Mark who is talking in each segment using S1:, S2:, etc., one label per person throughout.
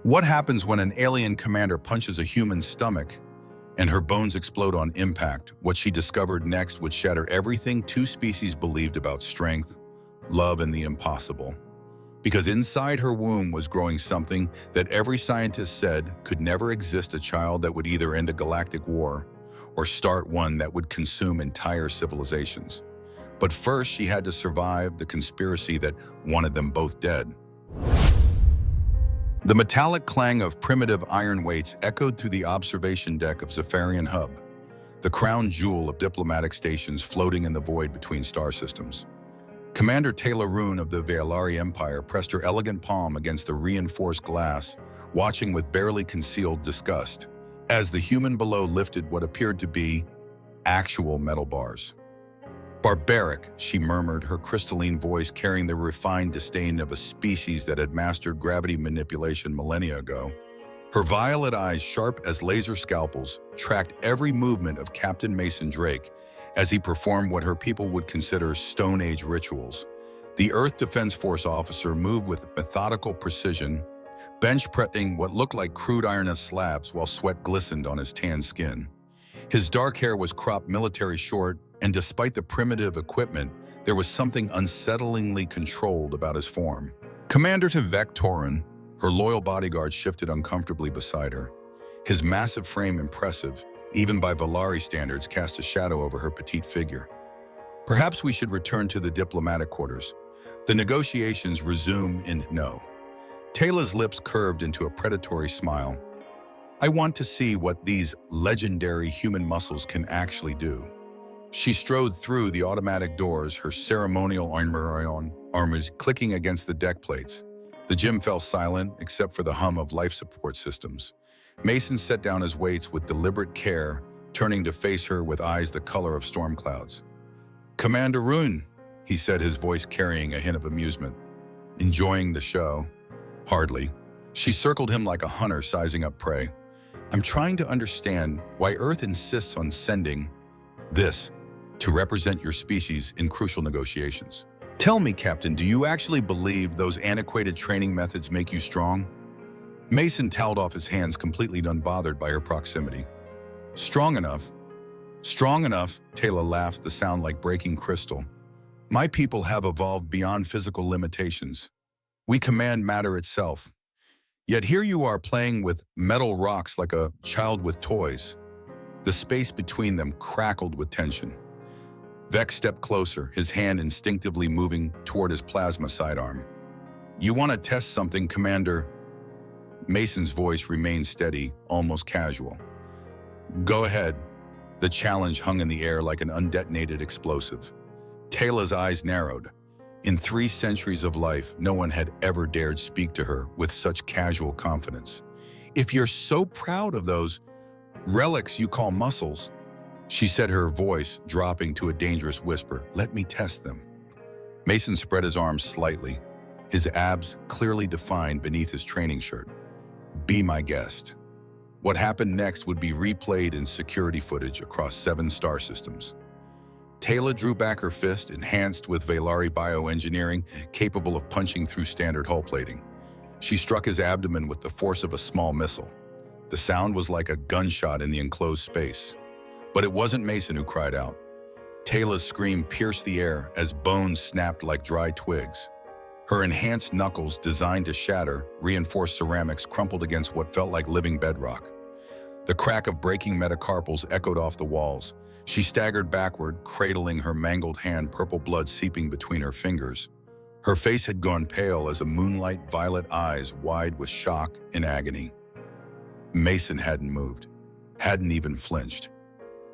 S1: What happens when an alien commander punches a human's stomach and her bones explode on impact? What she discovered next would shatter everything two species believed about strength, love, and the impossible. Because inside her womb was growing something that every scientist said could never exist, a child that would either end a galactic war or start one that would consume entire civilizations. But first, she had to survive the conspiracy that wanted them both dead. The metallic clang of primitive iron weights echoed through the observation deck of Zephyrian Hub, the crown jewel of diplomatic stations floating in the void between star systems. Commander Taylor Roon of the Veilari Empire pressed her elegant palm against the reinforced glass, watching with barely concealed disgust, as the human below lifted what appeared to be actual metal bars. "Barbaric," she murmured, her crystalline voice carrying the refined disdain of a species that had mastered gravity manipulation millennia ago. Her violet eyes, sharp as laser scalpels, tracked every movement of Captain Mason Drake as he performed what her people would consider Stone Age rituals. The Earth Defense Force officer moved with methodical precision, bench pressing what looked like crude iron as slabs while sweat glistened on his tanned skin. His dark hair was cropped military short, and despite the primitive equipment, there was something unsettlingly controlled about his form. Commander to Vectorin, her loyal bodyguard shifted uncomfortably beside her. His massive frame, impressive, even by Veilari standards, cast a shadow over her petite figure. "Perhaps we should return to the diplomatic quarters. The negotiations resume in no." Taylor's lips curved into a predatory smile. "I want to see what these legendary human muscles can actually do." She strode through the automatic doors, her ceremonial armors clicking against the deck plates. The gym fell silent, except for the hum of life support systems. Mason set down his weights with deliberate care, turning to face her with eyes the color of storm clouds. "Commander Roon," he said, his voice carrying a hint of amusement. "Enjoying the show?" "Hardly." She circled him like a hunter sizing up prey. "I'm trying to understand why Earth insists on sending this to represent your species in crucial negotiations. Tell me, Captain, do you actually believe those antiquated training methods make you strong?" Mason toweled off his hands, completely unbothered by her proximity. Strong enough, Taylor laughed, the sound like breaking crystal. "My people have evolved beyond physical limitations. We command matter itself. Yet here you are playing with metal rocks like a child with toys." The space between them crackled with tension. Vex stepped closer, his hand instinctively moving toward his plasma sidearm. "You want to test something, Commander?" Mason's voice remained steady, almost casual. "Go ahead." The challenge hung in the air like an undetonated explosive. Taylor's eyes narrowed. In 3 centuries of life, no one had ever dared speak to her with such casual confidence. "If you're so proud of those relics you call muscles," she said, her voice dropping to a dangerous whisper, "let me test them." Mason spread his arms slightly, his abs clearly defined beneath his training shirt. "Be my guest." What happened next would be replayed in security footage across 7 star systems. Taylor drew back her fist, enhanced with Veilari bioengineering, capable of punching through standard hull plating. She struck his abdomen with the force of a small missile. The sound was like a gunshot in the enclosed space. But it wasn't Mason who cried out. Taylor's scream pierced the air as bones snapped like dry twigs. Her enhanced knuckles, designed to shatter, reinforced ceramics crumpled against what felt like living bedrock. The crack of breaking metacarpals echoed off the walls. She staggered backward, cradling her mangled hand, purple blood seeping between her fingers. Her face had gone pale as a moonlight, violet eyes wide with shock and agony. Mason hadn't moved, hadn't even flinched.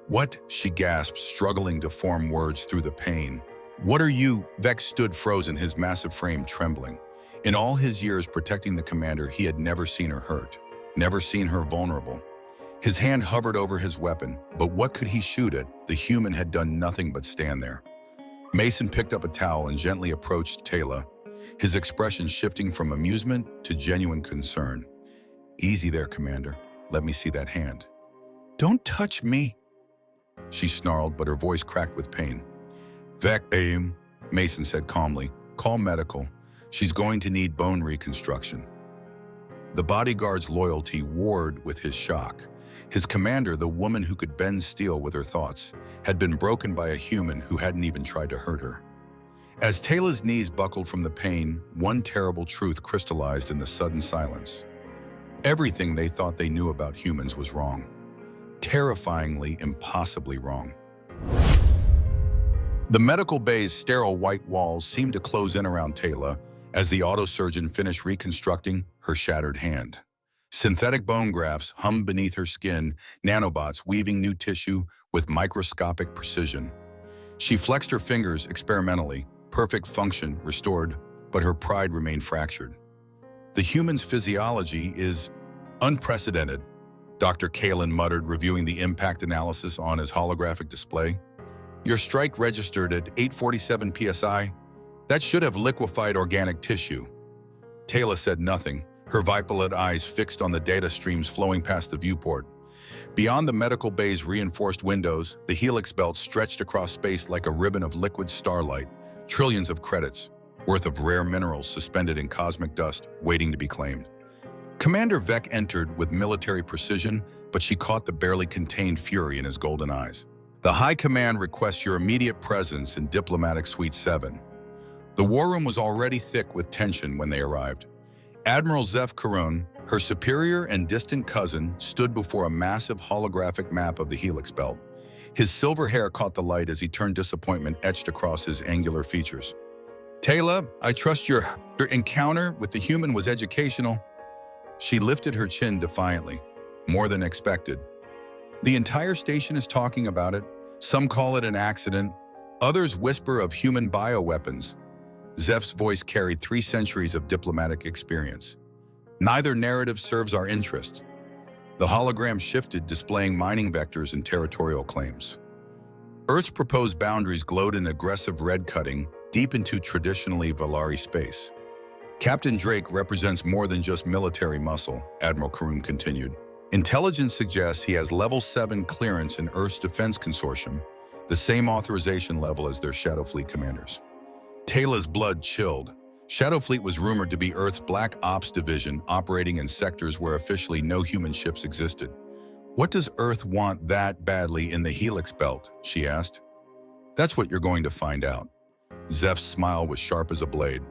S1: "What?" she gasped, struggling to form words through the pain. "What are you?" Vex stood frozen, his massive frame trembling. In all his years protecting the commander, he had never seen her hurt, never seen her vulnerable. His hand hovered over his weapon, but what could he shoot at? The human had done nothing but stand there. Mason picked up a towel and gently approached Taylor, his expression shifting from amusement to genuine concern. "Easy there, Commander. Let me see that hand." "Don't touch me," she snarled, but her voice cracked with pain. "Aim," Mason said calmly. "Call medical. She's going to need bone reconstruction." The bodyguard's loyalty warred with his shock. His commander, the woman who could bend steel with her thoughts, had been broken by a human who hadn't even tried to hurt her. As Taylor's knees buckled from the pain, one terrible truth crystallized in the sudden silence. Everything they thought they knew about humans was wrong. Terrifyingly, impossibly wrong. The medical bay's sterile white walls seemed to close in around Taylor as the autosurgeon finished reconstructing her shattered hand. Synthetic bone grafts hummed beneath her skin, nanobots weaving new tissue with microscopic precision. She flexed her fingers experimentally, perfect function restored, but her pride remained fractured. The human's physiology is unprecedented, Dr. Kalin muttered, reviewing the impact analysis on his holographic display. Your strike registered at 847 psi. That should have liquefied organic tissue. Taylor said nothing, her violet eyes fixed on the data streams flowing past the viewport. Beyond the medical bay's reinforced windows, the helix belt stretched across space like a ribbon of liquid starlight, trillions of credits, worth of rare minerals suspended in cosmic dust, waiting to be claimed. Commander Vec entered with military precision, but she caught the barely contained fury in his golden eyes. The High Command requests your immediate presence in Diplomatic Suite 7. The war room was already thick with tension when they arrived. Admiral Zeph Karun, her superior and distant cousin, stood before a massive holographic map of the helix belt. His silver hair caught the light as he turned, disappointment etched across his angular features. Taylor, I trust your encounter with the human was educational. She lifted her chin defiantly, more than expected. The entire station is talking about it. Some call it an accident. Others whisper of human bioweapons. Zeph's voice carried 3 centuries of diplomatic experience. Neither narrative serves our interest. The hologram shifted, displaying mining vectors and territorial claims. Earth's proposed boundaries glowed in aggressive red cutting deep into traditionally Valari space. Captain Drake represents more than just military muscle, Admiral Karun continued. Intelligence suggests he has Level 7 clearance in Earth's Defense Consortium, the same authorization level as their Shadow Fleet commanders. Taylor's blood chilled. Shadow Fleet was rumored to be Earth's Black Ops division, operating in sectors where officially no human ships existed. What does Earth want that badly in the helix belt? She asked. That's what you're going to find out. Zeph's smile was sharp as a blade.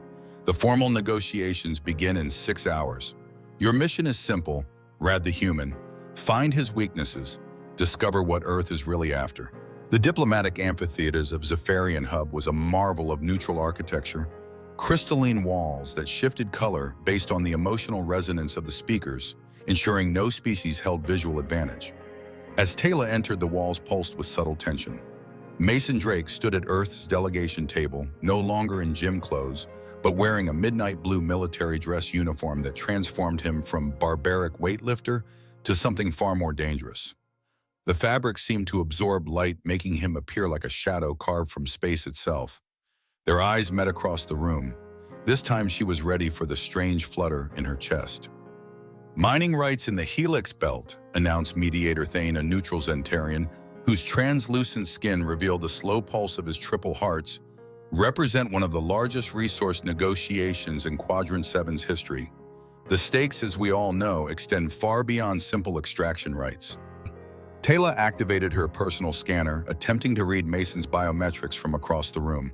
S1: The formal negotiations begin in 6 hours. Your mission is simple. Rad the human, find his weaknesses, discover what Earth is really after. The diplomatic amphitheaters of Zephyrian Hub was a marvel of neutral architecture, crystalline walls that shifted color based on the emotional resonance of the speakers, ensuring no species held visual advantage. As Taylor entered, the walls pulsed with subtle tension. Mason Drake stood at Earth's delegation table, no longer in gym clothes, but wearing a midnight blue military dress uniform that transformed him from barbaric weightlifter to something far more dangerous. The fabric seemed to absorb light, making him appear like a shadow carved from space itself. Their eyes met across the room. This time she was ready for the strange flutter in her chest. Mining rights in the helix belt, announced Mediator Thane, a neutral Zentarian, whose translucent skin revealed the slow pulse of his triple hearts, represent one of the largest resource negotiations in Quadrant 7's history. The stakes, as we all know, extend far beyond simple extraction rights. Taylor activated her personal scanner, attempting to read Mason's biometrics from across the room.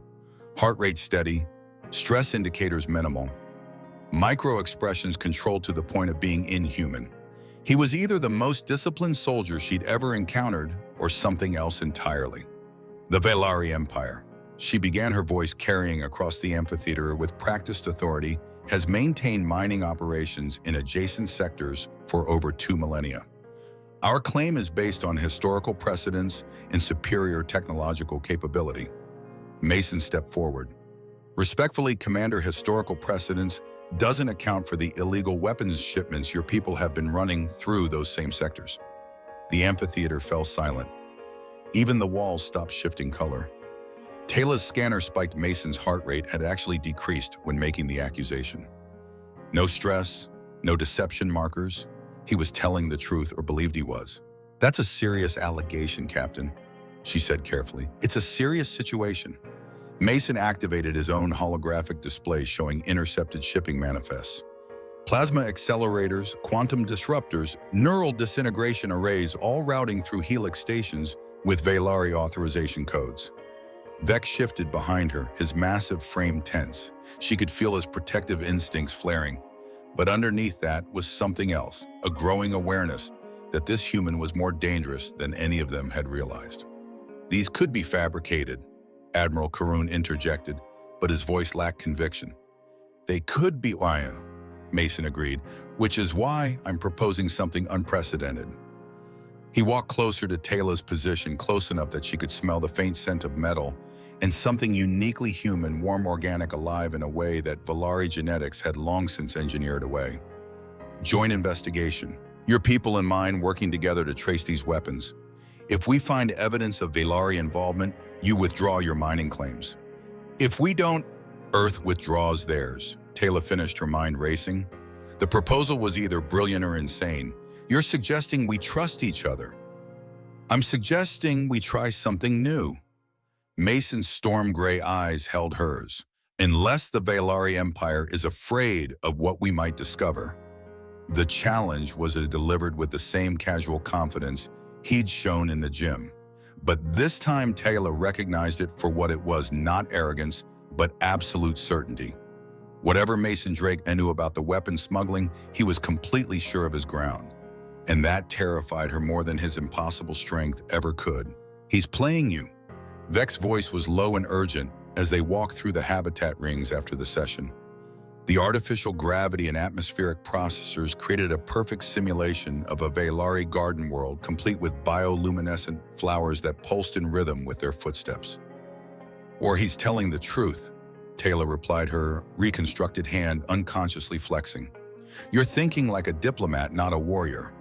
S1: Heart rate steady, stress indicators minimal, micro-expressions controlled to the point of being inhuman. He was either the most disciplined soldier she'd ever encountered or something else entirely. The Valari Empire, she began, her voice carrying across the amphitheater with practiced authority, has maintained mining operations in adjacent sectors for over 2 millennia. Our claim is based on historical precedents and superior technological capability. Mason stepped forward. Respectfully, Commander, historical precedents doesn't account for the illegal weapons shipments your people have been running through those same sectors. The amphitheater fell silent. Even the walls stopped shifting color. Taylor's scanner spiked. Mason's heart rate had actually decreased when making the accusation. No stress, no deception markers. He was telling the truth, or believed he was. That's a serious allegation, Captain, she said carefully. It's a serious situation. Mason activated his own holographic display showing intercepted shipping manifests. Plasma accelerators, quantum disruptors, neural disintegration arrays all routing through helix stations with Valari authorization codes. Vex shifted behind her, his massive frame tense. She could feel his protective instincts flaring. But underneath that was something else, a growing awareness that this human was more dangerous than any of them had realized. These could be fabricated, Admiral Karun interjected, but his voice lacked conviction. They could be, Mason agreed, which is why I'm proposing something unprecedented. He walked closer to Taylor's position, close enough that she could smell the faint scent of metal and something uniquely human, warm, organic, alive in a way that Valari genetics had long since engineered away. Joint investigation. Your people and mine working together to trace these weapons. If we find evidence of Valari involvement, you withdraw your mining claims. If we don't, Earth withdraws theirs. Taylor finished, her mind racing. The proposal was either brilliant or insane. You're suggesting we trust each other. I'm suggesting we try something new. Mason's storm gray eyes held hers. Unless the Valari Empire is afraid of what we might discover. The challenge was delivered with the same casual confidence he'd shown in the gym. But this time Taylor recognized it for what it was, not arrogance, but absolute certainty. Whatever Mason Drake knew about the weapon smuggling, he was completely sure of his ground. And that terrified her more than his impossible strength ever could. He's playing you. Vex's voice was low and urgent as they walked through the habitat rings after the session. The artificial gravity and atmospheric processors created a perfect simulation of a Valari garden world, complete with bioluminescent flowers that pulsed in rhythm with their footsteps. Or he's telling the truth, Taylor replied, her reconstructed hand unconsciously flexing. You're thinking like a diplomat, not a warrior.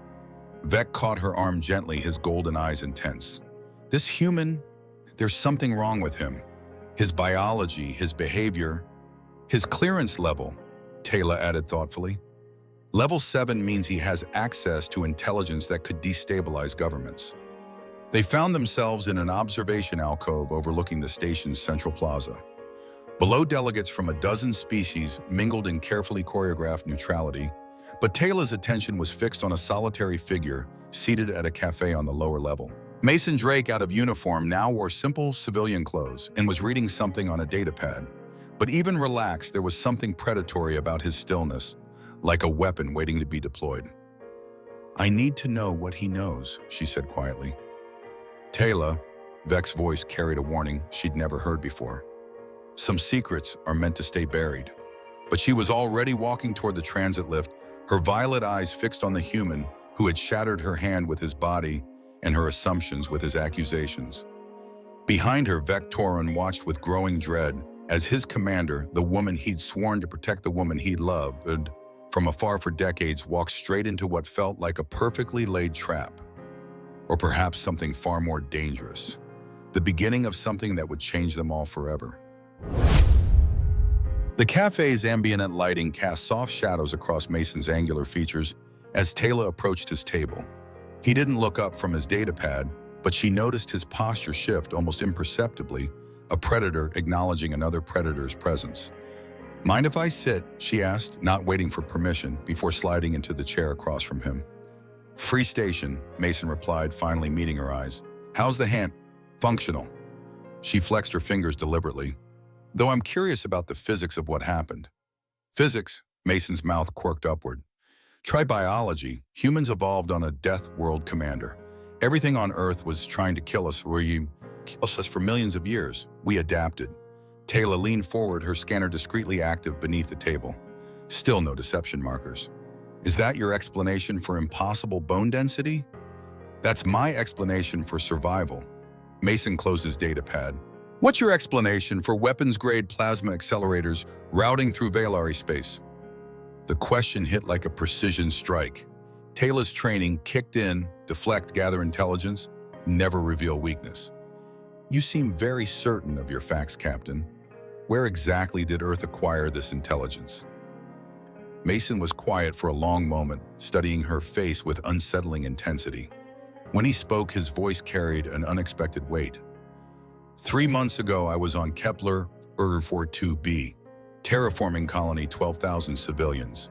S1: Vex caught her arm gently, his golden eyes intense. This human, there's something wrong with him. His biology, his behavior, his clearance level, Taylor added thoughtfully. Level 7 means he has access to intelligence that could destabilize governments. They found themselves in an observation alcove overlooking the station's central plaza. Below, delegates from a dozen species mingled in carefully choreographed neutrality, but Taylor's attention was fixed on a solitary figure seated at a cafe on the lower level. Mason Drake, out of uniform, now wore simple civilian clothes and was reading something on a datapad. But even relaxed, there was something predatory about his stillness, like a weapon waiting to be deployed. I need to know what he knows, she said quietly. Taylor, Vex's voice carried a warning she'd never heard before. Some secrets are meant to stay buried. But she was already walking toward the transit lift, her violet eyes fixed on the human who had shattered her hand with his body and her assumptions with his accusations. Behind her, Vectoran watched with growing dread as his commander, the woman he'd sworn to protect, the woman he'd loved, from afar for decades, walked straight into what felt like a perfectly laid trap. Or perhaps something far more dangerous. The beginning of something that would change them all forever. The cafe's ambient lighting cast soft shadows across Mason's angular features as Taylor approached his table. He didn't look up from his datapad, but she noticed his posture shift almost imperceptibly, a predator acknowledging another predator's presence. Mind if I sit? She asked, not waiting for permission, before sliding into the chair across from him. Free station, Mason replied, finally meeting her eyes. How's the hand? Functional. She flexed her fingers deliberately. Though I'm curious about the physics of what happened. Physics? Mason's mouth quirked upward. Try biology. Humans evolved on a death world, Commander. Everything on Earth was trying to kill us, for millions of years. We adapted. Taylor leaned forward, her scanner discreetly active beneath the table. Still no deception markers. Is that your explanation for impossible bone density? That's my explanation for survival. Mason closed his datapad. What's your explanation for weapons-grade plasma accelerators routing through Valari space? The question hit like a precision strike. Taylor's training kicked in, deflect, gather intelligence, never reveal weakness. You seem very certain of your facts, Captain. Where exactly did Earth acquire this intelligence? Mason was quiet for a long moment, studying her face with unsettling intensity. When he spoke, his voice carried an unexpected weight. 3 months ago, I was on Kepler, Ur 42b, terraforming colony, 12,000 civilians.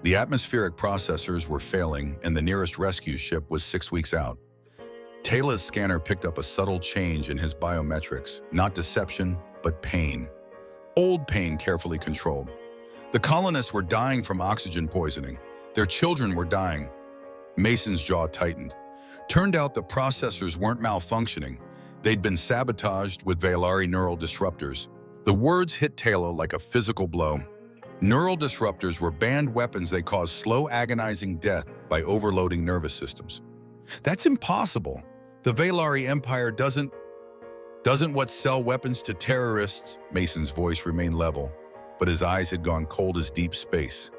S1: The atmospheric processors were failing, and the nearest rescue ship was 6 weeks out. Taylor's scanner picked up a subtle change in his biometrics, not deception, but pain. Old pain carefully controlled. The colonists were dying from oxygen poisoning. Their children were dying. Mason's jaw tightened. Turned out the processors weren't malfunctioning. They'd been sabotaged with Valari neural disruptors. The words hit Taylor like a physical blow. Neural disruptors were banned weapons. They caused slow, agonizing death by overloading nervous systems. That's impossible. The Valari Empire doesn't sell weapons to terrorists. Mason's voice remained level, but his eyes had gone cold as deep space.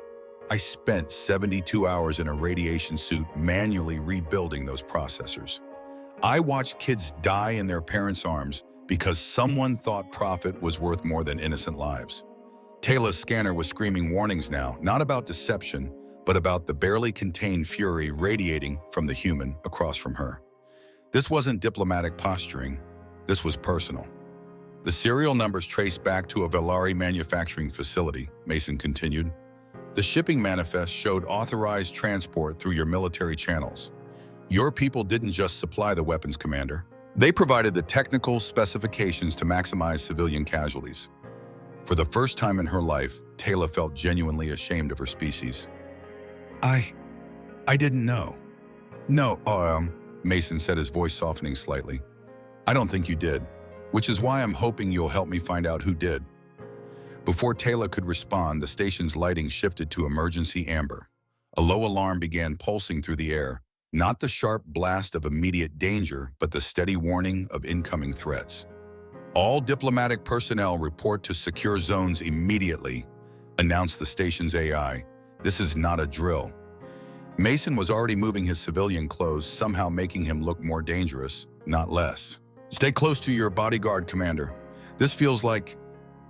S1: I spent 72 hours in a radiation suit manually rebuilding those processors. I watched kids die in their parents' arms because someone thought profit was worth more than innocent lives. Taylor's scanner was screaming warnings now, not about deception, but about the barely contained fury radiating from the human across from her. This wasn't diplomatic posturing. This was personal. The serial numbers traced back to a Valari manufacturing facility, Mason continued. The shipping manifest showed authorized transport through your military channels. Your people didn't just supply the weapons, Commander. They provided the technical specifications to maximize civilian casualties. For the first time in her life, Taylor felt genuinely ashamed of her species. I didn't know. No, Mason said, his voice softening slightly. I don't think you did, which is why I'm hoping you'll help me find out who did. Before Taylor could respond, the station's lighting shifted to emergency amber. A low alarm began pulsing through the air, not the sharp blast of immediate danger, but the steady warning of incoming threats. All diplomatic personnel report to secure zones immediately, announced the station's AI. This is not a drill. Mason was already moving his civilian clothes, somehow making him look more dangerous, not less. Stay close to your bodyguard, Commander. This feels like...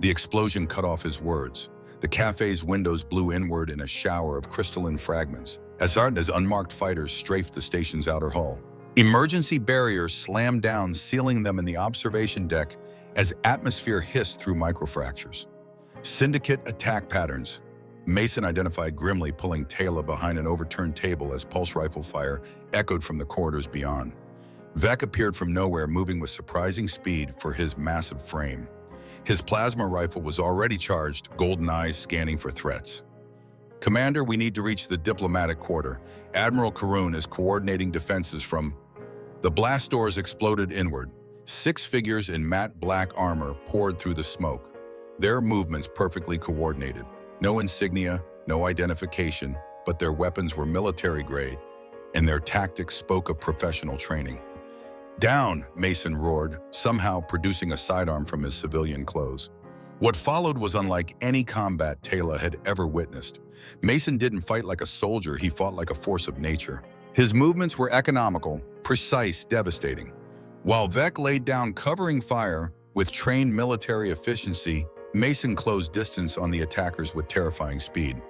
S1: The explosion cut off his words. The cafe's windows blew inward in a shower of crystalline fragments, as unmarked fighters strafed the station's outer hull. Emergency barriers slammed down, sealing them in the observation deck as atmosphere hissed through microfractures. Syndicate attack patterns. Mason identified grimly, pulling Taylor behind an overturned table as pulse rifle fire echoed from the corridors beyond. Vec appeared from nowhere, moving with surprising speed for his massive frame. His plasma rifle was already charged, golden eyes scanning for threats. Commander, we need to reach the diplomatic quarter. Admiral Karun is coordinating defenses from... The blast doors exploded inward. 6 figures in matte black armor poured through the smoke. Their movements perfectly coordinated. No insignia, no identification, but their weapons were military grade, and their tactics spoke of professional training. Down, Mason roared, somehow producing a sidearm from his civilian clothes. What followed was unlike any combat Taylor had ever witnessed. Mason didn't fight like a soldier, he fought like a force of nature. His movements were economical, precise, devastating. While Vec laid down covering fire with trained military efficiency, Mason closed distance on the attackers with terrifying speed.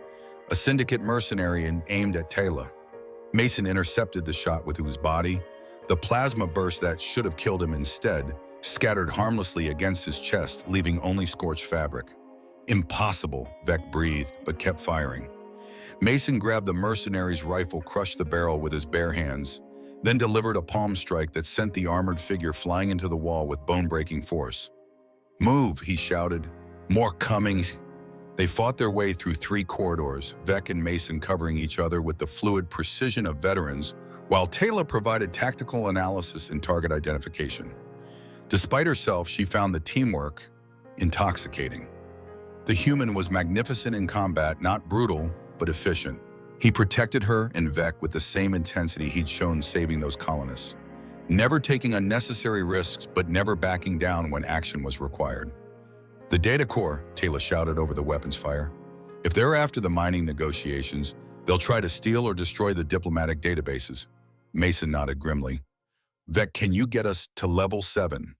S1: A syndicate mercenary aimed at Taylor. Mason intercepted the shot with his body. The plasma burst that should have killed him instead scattered harmlessly against his chest, leaving only scorched fabric. Impossible, Vec breathed, but kept firing. Mason grabbed the mercenary's rifle, crushed the barrel with his bare hands, then delivered a palm strike that sent the armored figure flying into the wall with bone-breaking force. Move, he shouted. More coming. They fought their way through 3 corridors, Vec and Mason covering each other with the fluid precision of veterans, while Taylor provided tactical analysis and target identification. Despite herself, she found the teamwork intoxicating. The human was magnificent in combat, not brutal, but efficient. He protected her and Vec with the same intensity he'd shown saving those colonists, never taking unnecessary risks, but never backing down when action was required. The data core, Taylor shouted over the weapons fire. If they're after the mining negotiations, they'll try to steal or destroy the diplomatic databases. Mason nodded grimly. Vec, can you get us to level 7?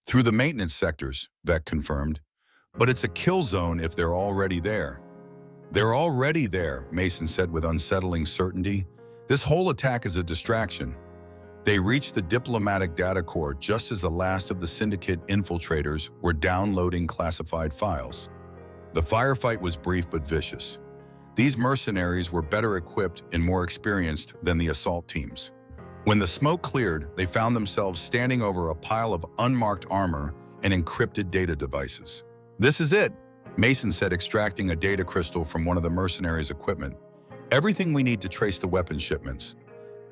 S1: Through the maintenance sectors, Vec confirmed. But it's a kill zone if they're already there. They're already there, Mason said with unsettling certainty. This whole attack is a distraction. They reached the diplomatic data core just as the last of the syndicate infiltrators were downloading classified files. The firefight was brief but vicious. These mercenaries were better equipped and more experienced than the assault teams. When the smoke cleared, they found themselves standing over a pile of unmarked armor and encrypted data devices. "This is it," Mason said, extracting a data crystal from one of the mercenaries' equipment. "Everything we need to trace the weapon shipments."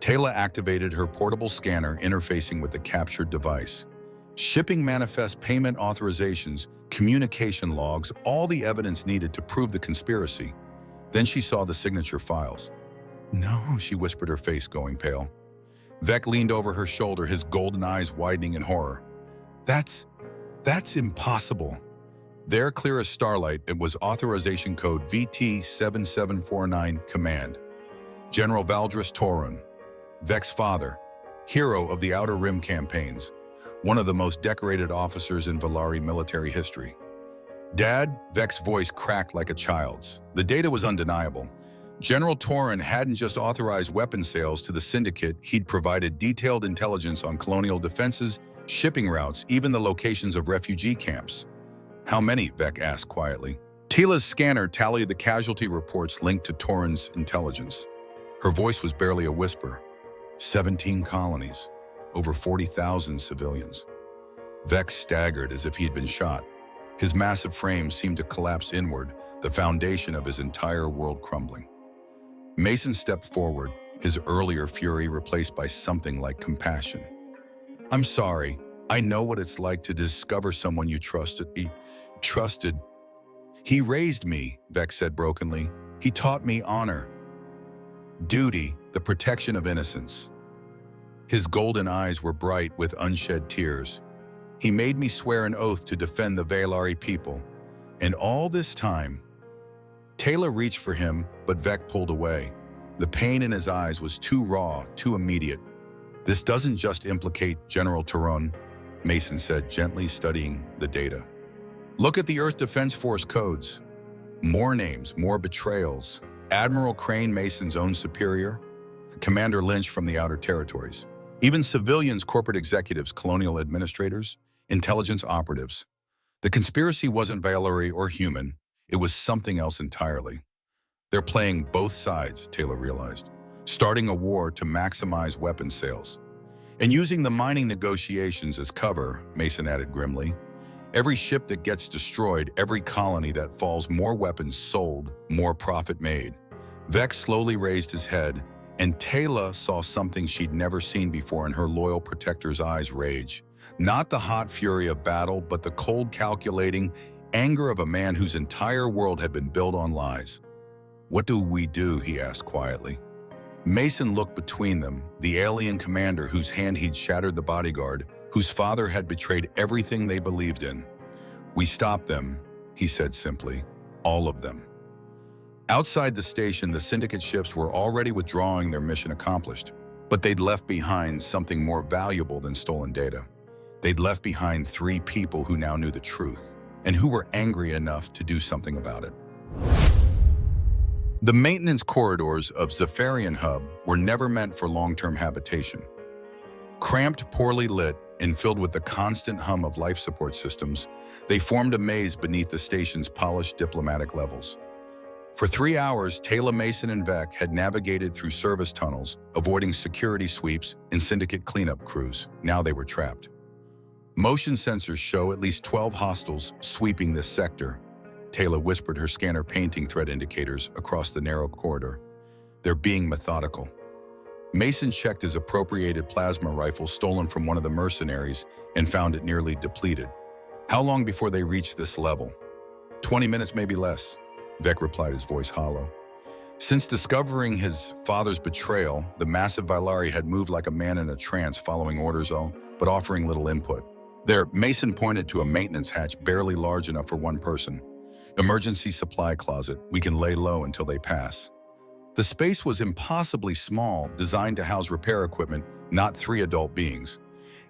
S1: Taylor activated her portable scanner, interfacing with the captured device. Shipping manifest, payment authorizations, communication logs, all the evidence needed to prove the conspiracy. Then she saw the signature files. "No," she whispered, her face going pale. Vec leaned over her shoulder, his golden eyes widening in horror. That's impossible." There, clear as starlight, it was authorization code VT7749, command. General Valdris Torun, Vec's father, hero of the Outer Rim campaigns, one of the most decorated officers in Valari military history. "Dad," Vec's voice cracked like a child's. The data was undeniable. General Torun hadn't just authorized weapon sales to the Syndicate, he'd provided detailed intelligence on colonial defenses, shipping routes, even the locations of refugee camps. "How many?" Vec asked quietly. Tila's scanner tallied the casualty reports linked to Torun's intelligence. Her voice was barely a whisper. 17 colonies, over 40,000 civilians. Vec staggered as if he'd been shot. His massive frame seemed to collapse inward, the foundation of his entire world crumbling. Mason stepped forward, his earlier fury replaced by something like compassion. "I'm sorry. I know what it's like to discover someone you trusted. He raised me," Vec said brokenly. "He taught me honor, duty, the protection of innocence." His golden eyes were bright with unshed tears. "He made me swear an oath to defend the Valari people. And all this time..." Taylor reached for him, but Vec pulled away. The pain in his eyes was too raw, too immediate. "This doesn't just implicate General Torun," Mason said, gently studying the data. "Look at the Earth Defense Force codes. More names, more betrayals. Admiral Crane, Mason's own superior. Commander Lynch from the Outer Territories. Even civilians, corporate executives, colonial administrators, intelligence operatives. The conspiracy wasn't Valari or human. It was something else entirely. They're playing both sides," Taylor realized, starting a war to maximize weapon sales. "And using the mining negotiations as cover," Mason added grimly. "Every ship that gets destroyed, every colony that falls, more weapons sold, more profit made." Vec slowly raised his head, and Taylor saw something she'd never seen before in her loyal protector's eyes: rage. Not the hot fury of battle, but the cold, calculating anger of a man whose entire world had been built on lies. "What do we do?" he asked quietly. Mason looked between them, the alien commander whose hand he'd shattered the bodyguard, whose father had betrayed everything they believed in. "We stop them," he said simply. "All of them." Outside the station, the Syndicate ships were already withdrawing, their mission accomplished. But they'd left behind something more valuable than stolen data. They'd left behind 3 people who now knew the truth, and who were angry enough to do something about it. The maintenance corridors of Zephyrian Hub were never meant for long-term habitation. Cramped, poorly lit, and filled with the constant hum of life support systems, they formed a maze beneath the station's polished diplomatic levels. For 3 hours, Taylor, Mason, and Vec had navigated through service tunnels, avoiding security sweeps and Syndicate cleanup crews. Now they were trapped. Motion sensors show at least 12 hostiles sweeping this sector. Taylor whispered, her scanner painting threat indicators across the narrow corridor. "They're being methodical." Mason checked his appropriated plasma rifle stolen from one of the mercenaries and found it nearly depleted. "How long before they reach this level?" 20 minutes, maybe less," Vec replied, his voice hollow. Since discovering his father's betrayal, the massive Valari had moved like a man in a trance, following orders but offering little input. There, Mason pointed to a maintenance hatch barely large enough for one person. "Emergency supply closet. We can lay low until they pass." The space was impossibly small, designed to house repair equipment, not 3 adult beings.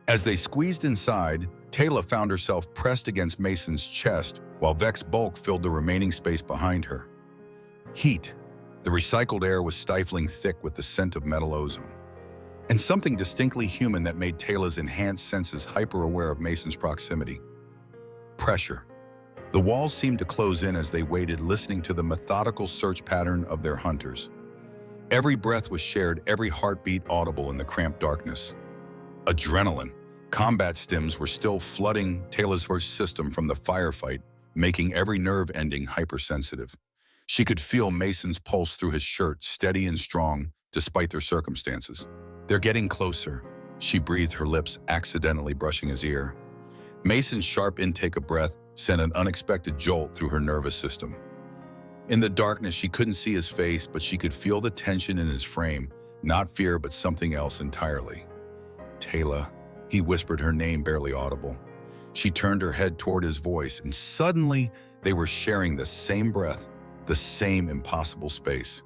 S1: As they squeezed inside, Taylor found herself pressed against Mason's chest, while Vec's bulk filled the remaining space behind her. Heat. The recycled air was stifling, thick with the scent of metal ozone. And something distinctly human that made Taylor's enhanced senses hyper-aware of Mason's proximity. Pressure. The walls seemed to close in as they waited, listening to the methodical search pattern of their hunters. Every breath was shared, every heartbeat audible in the cramped darkness. Adrenaline. Combat stims were still flooding Taylor's system from the firefight, making every nerve ending hypersensitive. She could feel Mason's pulse through his shirt, steady and strong, despite their circumstances. "They're getting closer," she breathed, her lips accidentally brushing his ear. Mason's sharp intake of breath sent an unexpected jolt through her nervous system. In the darkness, she couldn't see his face, but she could feel the tension in his frame, not fear, but something else entirely. "Taylor," he whispered her name, barely audible. She turned her head toward his voice, and suddenly they were sharing the same breath, the same impossible space.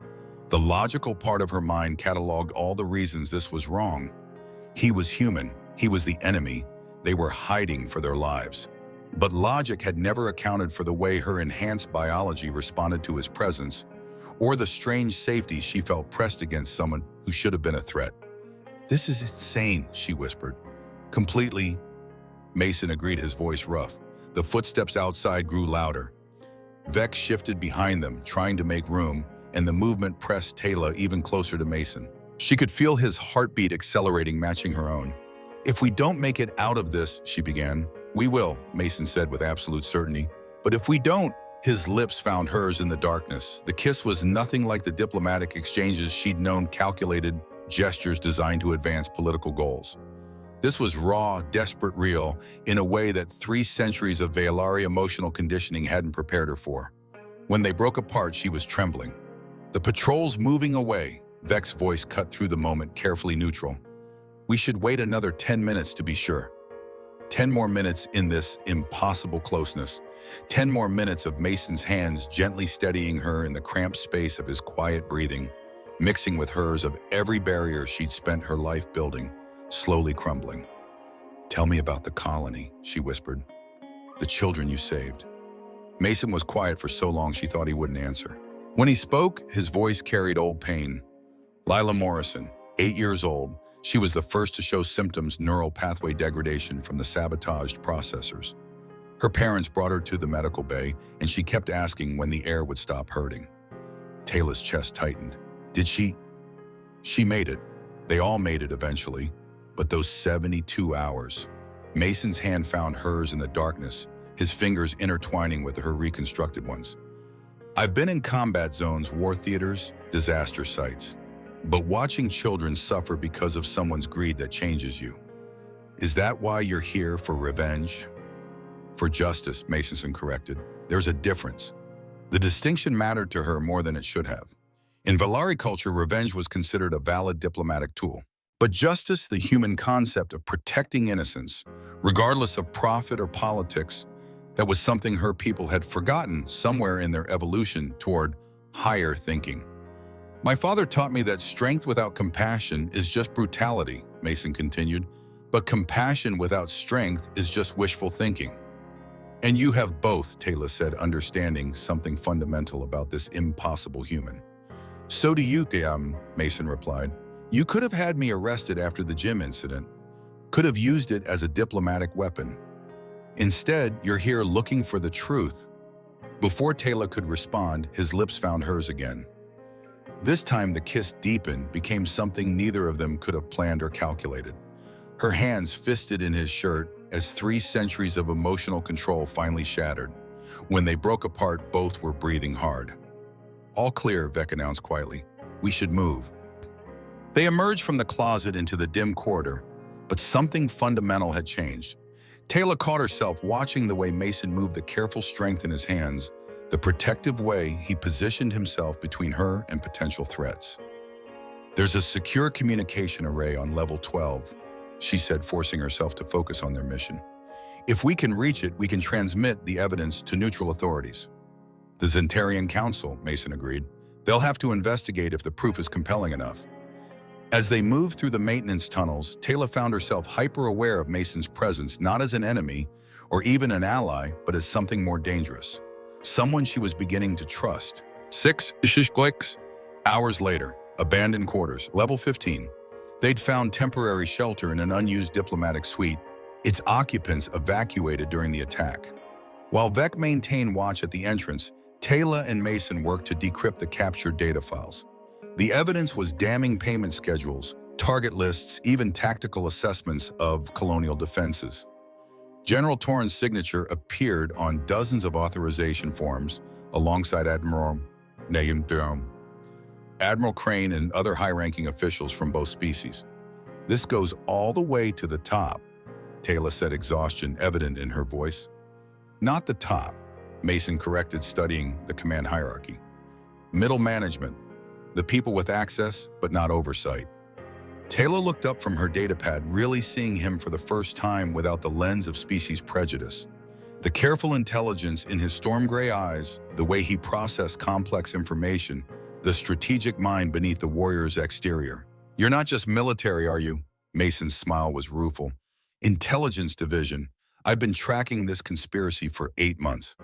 S1: The logical part of her mind cataloged all the reasons this was wrong. He was human. He was the enemy. They were hiding for their lives. But logic had never accounted for the way her enhanced biology responded to his presence, or the strange safety she felt pressed against someone who should have been a threat. "This is insane," she whispered. "Completely." Mason agreed, his voice rough. The footsteps outside grew louder. Vex shifted behind them, trying to make room, and the movement pressed Taylor even closer to Mason. She could feel his heartbeat accelerating, matching her own. "If we don't make it out of this," she began. "We will," Mason said with absolute certainty. "But if we don't," his lips found hers in the darkness. The kiss was nothing like the diplomatic exchanges she'd known, calculated gestures designed to advance political goals. This was raw, desperate, real, in a way that 3 centuries of Valari emotional conditioning hadn't prepared her for. When they broke apart, she was trembling. "The patrol's moving away," Vex's voice cut through the moment, carefully neutral. "We should wait another 10 minutes to be sure." 10 more minutes in this impossible closeness. 10 more minutes of Mason's hands gently steadying her in the cramped space of his quiet breathing, mixing with hers of every barrier she'd spent her life building, slowly crumbling. "Tell me about the colony," she whispered. "The children you saved." Mason was quiet for so long she thought he wouldn't answer. When he spoke, his voice carried old pain. Lila Morrison, 8 years old, she was the first to show symptoms neural pathway degradation from the sabotaged processors. Her parents brought her to the medical bay, and she kept asking when the air would stop hurting. Taylor's chest tightened. Did she? She made it. They all made it eventually. But those 72 hours. Mason's hand found hers in the darkness, his fingers intertwining with her reconstructed ones. "I've been in combat zones, war theaters, disaster sites. But watching children suffer because of someone's greed, that changes you. Is that why you're here, for revenge?" "For justice," Mason corrected. "There's a difference." The distinction mattered to her more than it should have. In Valari culture, revenge was considered a valid diplomatic tool. But justice, the human concept of protecting innocence, regardless of profit or politics, that was something her people had forgotten somewhere in their evolution toward higher thinking. "My father taught me that strength without compassion is just brutality," Mason continued, "but compassion without strength is just wishful thinking." "And you have both," Taylor said, understanding something fundamental about this impossible human. "So do you, Mason replied. "You could have had me arrested after the gym incident, could have used it as a diplomatic weapon. Instead, you're here looking for the truth." Before Taylor could respond, his lips found hers again. This time the kiss deepened, became something neither of them could have planned or calculated. Her hands fisted in his shirt as 3 centuries of emotional control finally shattered. When they broke apart, both were breathing hard. "All clear," Vec announced quietly. "We should move." They emerged from the closet into the dim corridor, but something fundamental had changed. Taylor caught herself watching the way Mason moved, the careful strength in his hands, the protective way he positioned himself between her and potential threats. "There's a secure communication array on level 12, she said, forcing herself to focus on their mission. "If we can reach it, we can transmit the evidence to neutral authorities." "The Zentarian Council," Mason agreed. "They'll have to investigate if the proof is compelling enough." As they moved through the maintenance tunnels, Taylor found herself hyper-aware of Mason's presence, not as an enemy or even an ally, but as something more dangerous. Someone she was beginning to trust. 6 clicks. Hours later, abandoned quarters, level 15. They'd found temporary shelter in an unused diplomatic suite, its occupants evacuated during the attack. While Vec maintained watch at the entrance, Taylor and Mason worked to decrypt the captured data files. The evidence was damning payment schedules, target lists, even tactical assessments of colonial defenses. General Torrens' signature appeared on dozens of authorization forms alongside Admiral Crane and other high-ranking officials from both species. "This goes all the way to the top," Taylor said, exhaustion evident in her voice. "Not the top," Mason corrected, studying the command hierarchy. "Middle management, the people with access but not oversight." Taylor looked up from her datapad, really seeing him for the first time without the lens of species prejudice. The careful intelligence in his storm gray eyes, the way he processed complex information, the strategic mind beneath the warrior's exterior. "You're not just military, are you?" Mason's smile was rueful. "Intelligence division. I've been tracking this conspiracy for 8 months.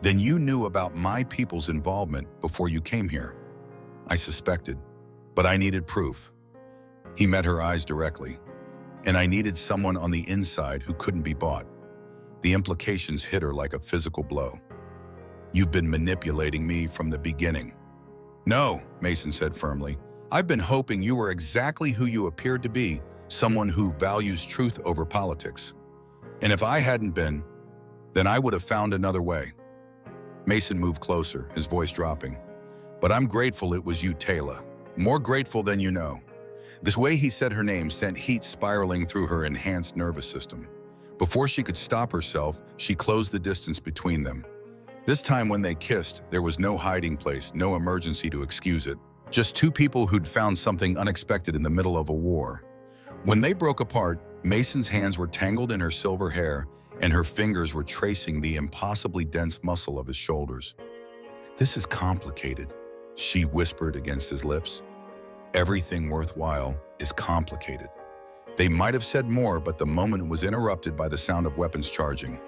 S1: Then you knew about my people's involvement before you came here." "I suspected, but I needed proof." He met her eyes directly. "And I needed someone on the inside who couldn't be bought." The implications hit her like a physical blow. "You've been manipulating me from the beginning." "No," Mason said firmly. "I've been hoping you were exactly who you appeared to be, someone who values truth over politics. And if I hadn't been, then I would have found another way." Mason moved closer, his voice dropping. "But I'm grateful it was you, Taylor. More grateful than you know." This way he said her name sent heat spiraling through her enhanced nervous system. Before she could stop herself, she closed the distance between them. This time when they kissed, there was no hiding place, no emergency to excuse it. Just two people who'd found something unexpected in the middle of a war. When they broke apart, Mason's hands were tangled in her silver hair, and her fingers were tracing the impossibly dense muscle of his shoulders. "This is complicated," she whispered against his lips. "Everything worthwhile is complicated." They might have said more, but the moment was interrupted by the sound of weapons charging.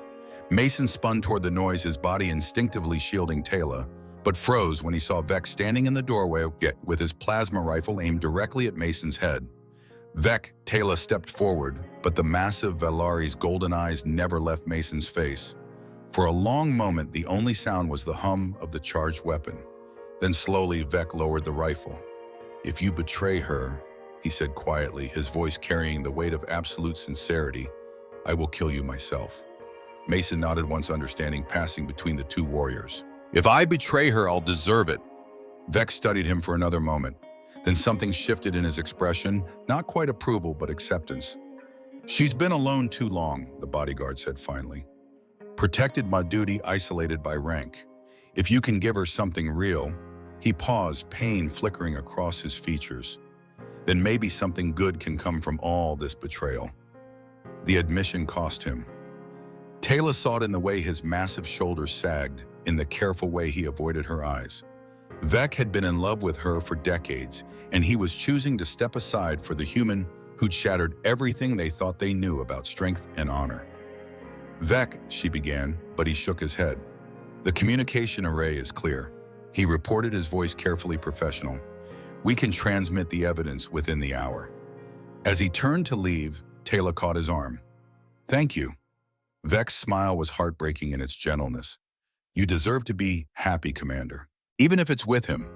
S1: Mason spun toward the noise, his body instinctively shielding Taylor, but froze when he saw Vec standing in the doorway with his plasma rifle aimed directly at Mason's head. "Vec," Taylor stepped forward, but the massive Valari's golden eyes never left Mason's face. For a long moment, the only sound was the hum of the charged weapon. Then slowly, Vec lowered the rifle. "If you betray her," he said quietly, his voice carrying the weight of absolute sincerity, "I will kill you myself." Mason nodded once, understanding passing between the two warriors. "If I betray her, I'll deserve it." Vec studied him for another moment. Then something shifted in his expression, not quite approval, but acceptance. "She's been alone too long," the bodyguard said finally. "Protected by duty, isolated by rank. If you can give her something real." He paused, pain flickering across his features. "Then maybe something good can come from all this betrayal." The admission cost him. Taylor saw it in the way his massive shoulders sagged, in the careful way he avoided her eyes. Vec had been in love with her for decades, and he was choosing to step aside for the human who'd shattered everything they thought they knew about strength and honor. "Vec," she began, but he shook his head. "The communication array is clear." He reported, his voice carefully professional. "We can transmit the evidence within the hour." As he turned to leave, Taylor caught his arm. "Thank you." Vec's smile was heartbreaking in its gentleness. "You deserve to be happy, Commander, even if it's with him."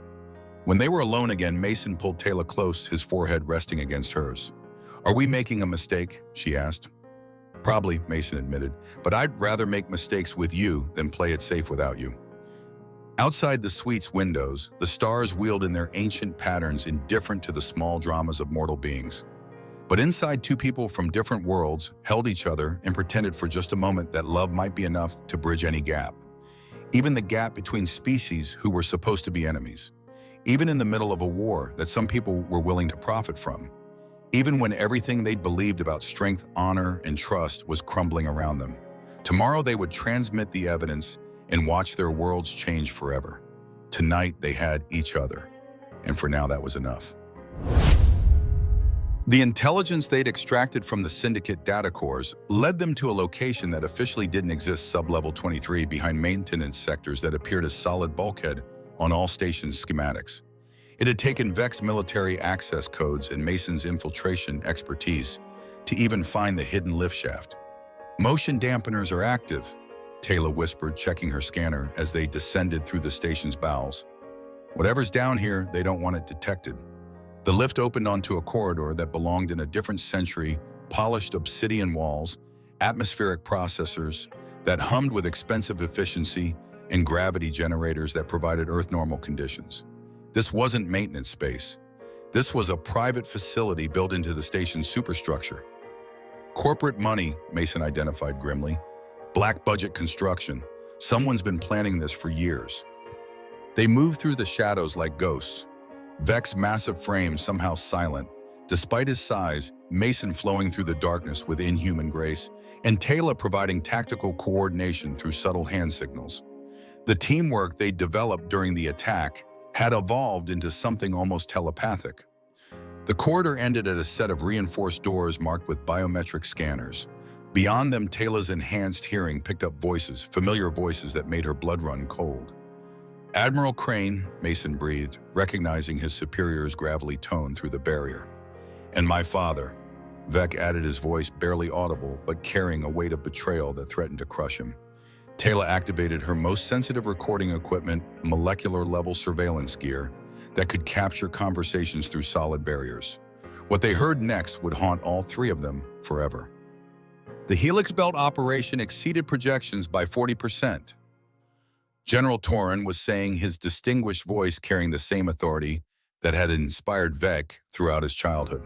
S1: When they were alone again, Mason pulled Taylor close, his forehead resting against hers. "Are we making a mistake?" she asked. "Probably," Mason admitted, "but I'd rather make mistakes with you than play it safe without you." Outside the suite's windows, the stars wheeled in their ancient patterns, indifferent to the small dramas of mortal beings. But inside, two people from different worlds held each other and pretended for just a moment that love might be enough to bridge any gap. Even the gap between species who were supposed to be enemies. Even in the middle of a war that some people were willing to profit from. Even when everything they'd believed about strength, honor, and trust was crumbling around them. Tomorrow they would transmit the evidence and watch their worlds change forever. Tonight they had each other, and for now that was enough. The intelligence they'd extracted from the Syndicate data cores led them to a location that officially didn't exist, sub-level 23, behind maintenance sectors that appeared as solid bulkhead on all stations' schematics. It had taken Vec's military access codes and Mason's infiltration expertise to even find the hidden lift shaft. "Motion dampeners are active," Taylor whispered, checking her scanner as they descended through the station's bowels. Whatever's down here, they don't want it detected. The lift opened onto a corridor that belonged in a different century, polished obsidian walls, atmospheric processors that hummed with expensive efficiency, and gravity generators that provided Earth-normal conditions. This wasn't maintenance space. This was a private facility built into the station's superstructure. Corporate money, Mason identified grimly. Black budget construction. Someone's been planning this for years. They moved through the shadows like ghosts. Vec's massive frame somehow silent. Despite his size, Mason flowing through the darkness with inhuman grace, and Taylor providing tactical coordination through subtle hand signals. The teamwork they developed during the attack had evolved into something almost telepathic. The corridor ended at a set of reinforced doors marked with biometric scanners. Beyond them, Taylor's enhanced hearing picked up voices, familiar voices that made her blood run cold. Admiral Crane, Mason breathed, recognizing his superior's gravelly tone through the barrier. And my father. Vec added, his voice barely audible, but carrying a weight of betrayal that threatened to crush him. Taylor activated her most sensitive recording equipment, molecular-level surveillance gear, that could capture conversations through solid barriers. What they heard next would haunt all three of them forever. The Helix Belt operation exceeded projections by 40%. General Torin was saying, his distinguished voice carrying the same authority that had inspired Vec throughout his childhood.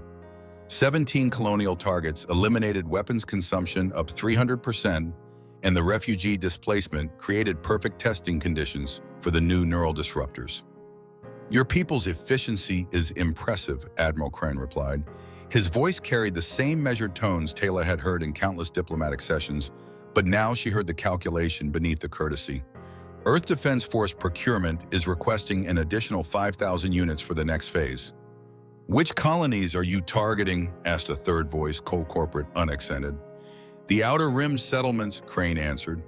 S1: 17 colonial targets eliminated weapons consumption up 300%, and the refugee displacement created perfect testing conditions for the new neural disruptors. Your people's efficiency is impressive, Admiral Crane replied. His voice carried the same measured tones Taylor had heard in countless diplomatic sessions, but now she heard the calculation beneath the courtesy. Earth Defense Force procurement is requesting an additional 5,000 units for the next phase. Which colonies are you targeting? Asked a third voice, cold corporate, unaccented. The Outer Rim settlements, Crane answered.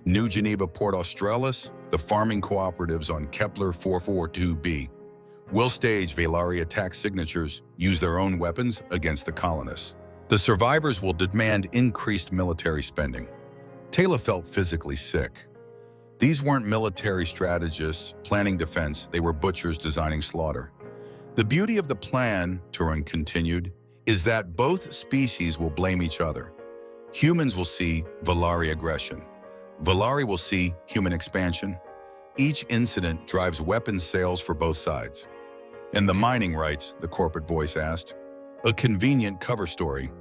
S1: New Geneva Port Australis, the farming cooperatives on Kepler 442b. Will stage Valari attack signatures, use their own weapons against the colonists. The survivors will demand increased military spending. Taylor felt physically sick. These weren't military strategists planning defense, they were butchers designing slaughter. The beauty of the plan, Turin continued, is that both species will blame each other. Humans will see Valari aggression. Valari will see human expansion. Each incident drives weapons sales for both sides. And the mining rights, the corporate voice asked. A convenient cover story.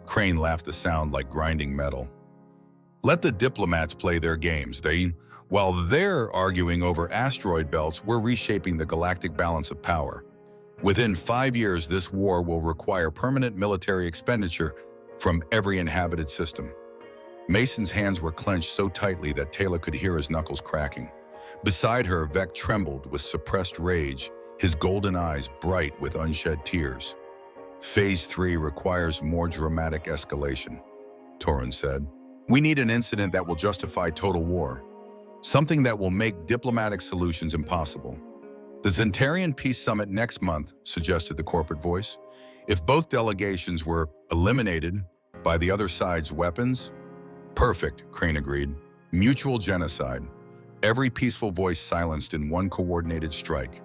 S1: Crane laughed, the sound like grinding metal. Let the diplomats play their games, While they're arguing over asteroid belts, we're reshaping the galactic balance of power. Within 5 years, this war will require permanent military expenditure from every inhabited system. Mason's hands were clenched so tightly that Taylor could hear his knuckles cracking. Beside her, Vec trembled with suppressed rage, his golden eyes bright with unshed tears. Phase 3 requires more dramatic escalation, Torin said. We need an incident that will justify total war. Something that will make diplomatic solutions impossible. The Zentarian Peace Summit next month, suggested the corporate voice. If both delegations were eliminated by the other side's weapons? Perfect, Crane agreed. Mutual genocide. Every peaceful voice silenced in one coordinated strike.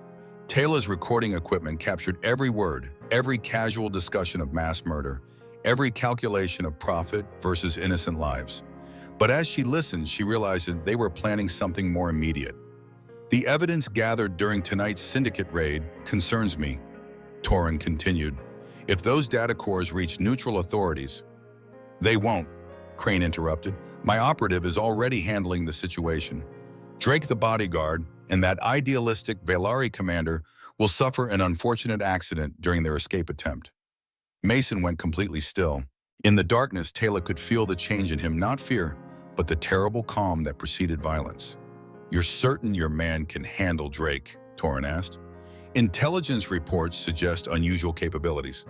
S1: Taylor's recording equipment captured every word, every casual discussion of mass murder, every calculation of profit versus innocent lives. But as she listened, she realized that they were planning something more immediate. The evidence gathered during tonight's syndicate raid concerns me, Torin continued. If those data cores reach neutral authorities, they won't, Crane interrupted. My operative is already handling the situation. Drake the bodyguard and that idealistic Valari commander will suffer an unfortunate accident during their escape attempt. Mason went completely still. In the darkness, Taylor could feel the change in him, not fear, but the terrible calm that preceded violence. You're certain your man can handle Drake? Torin asked. Intelligence reports suggest unusual capabilities.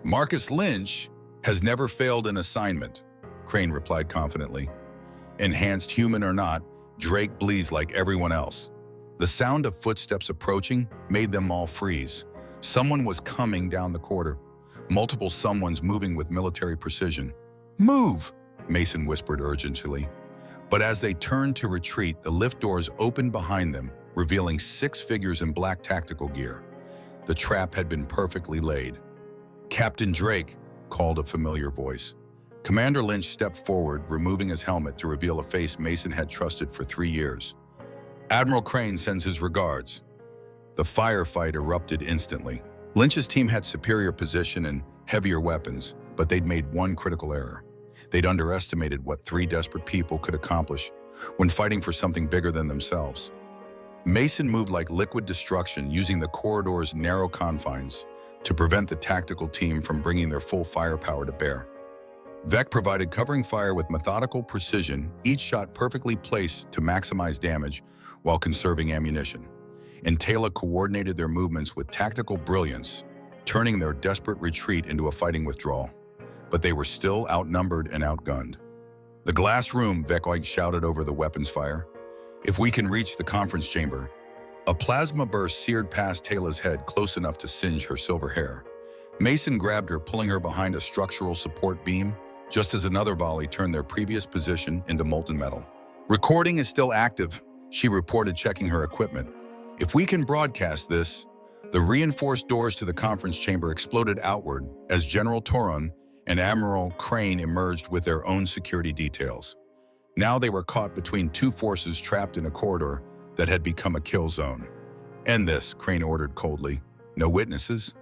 S1: Marcus Lynch has never failed an assignment, Crane replied confidently. Enhanced human or not, Drake bleeds like everyone else. The sound of footsteps approaching made them all freeze. Someone was coming down the corridor. Multiple someones moving with military precision. Move, Mason whispered urgently. But as they turned to retreat, the lift doors opened behind them, revealing 6 figures in black tactical gear. The trap had been perfectly laid. "Captain Drake," called a familiar voice. Commander Lynch stepped forward, removing his helmet to reveal a face Mason had trusted for 3 years. "Admiral Crane sends his regards." The firefight erupted instantly. Lynch's team had superior position and heavier weapons, but they'd made one critical error. They'd underestimated what 3 desperate people could accomplish when fighting for something bigger than themselves. Mason moved like liquid destruction, using the corridor's narrow confines to prevent the tactical team from bringing their full firepower to bear. Vec provided covering fire with methodical precision, each shot perfectly placed to maximize damage while conserving ammunition. And Taylor coordinated their movements with tactical brilliance, turning their desperate retreat into a fighting withdrawal. But they were still outnumbered and outgunned. "The glass room," Vec shouted over the weapons fire. "If we can reach the conference chamber." A plasma burst seared past Taylor's head, close enough to singe her silver hair. Mason grabbed her, pulling her behind a structural support beam, just as another volley turned their previous position into molten metal. "Recording is still active," she reported, checking her equipment. "If we can broadcast this." The reinforced doors to the conference chamber exploded outward as General Toron and Admiral Crane emerged with their own security details. Now they were caught between 2 forces trapped in a corridor that had become a kill zone. "End this," Crane ordered coldly. "No witnesses."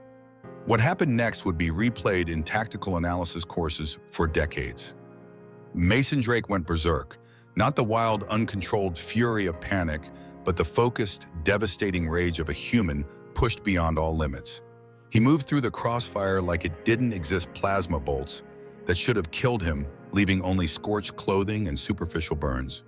S1: What happened next would be replayed in tactical analysis courses for decades. Mason Drake went berserk, not the wild, uncontrolled fury of panic, but the focused, devastating rage of a human pushed beyond all limits. He moved through the crossfire like it didn't exist, plasma bolts that should have killed him, leaving only scorched clothing and superficial burns.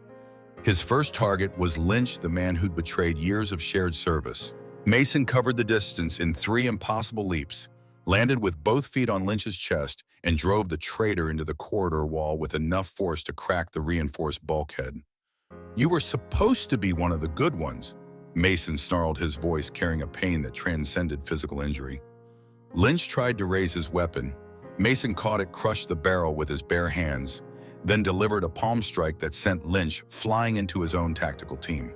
S1: His first target was Lynch, the man who'd betrayed years of shared service. Mason covered the distance in 3 impossible leaps, landed with both feet on Lynch's chest, and drove the traitor into the corridor wall with enough force to crack the reinforced bulkhead. "You were supposed to be one of the good ones," Mason snarled, his voice carrying a pain that transcended physical injury. Lynch tried to raise his weapon. Mason caught it, crushed the barrel with his bare hands, then delivered a palm strike that sent Lynch flying into his own tactical team.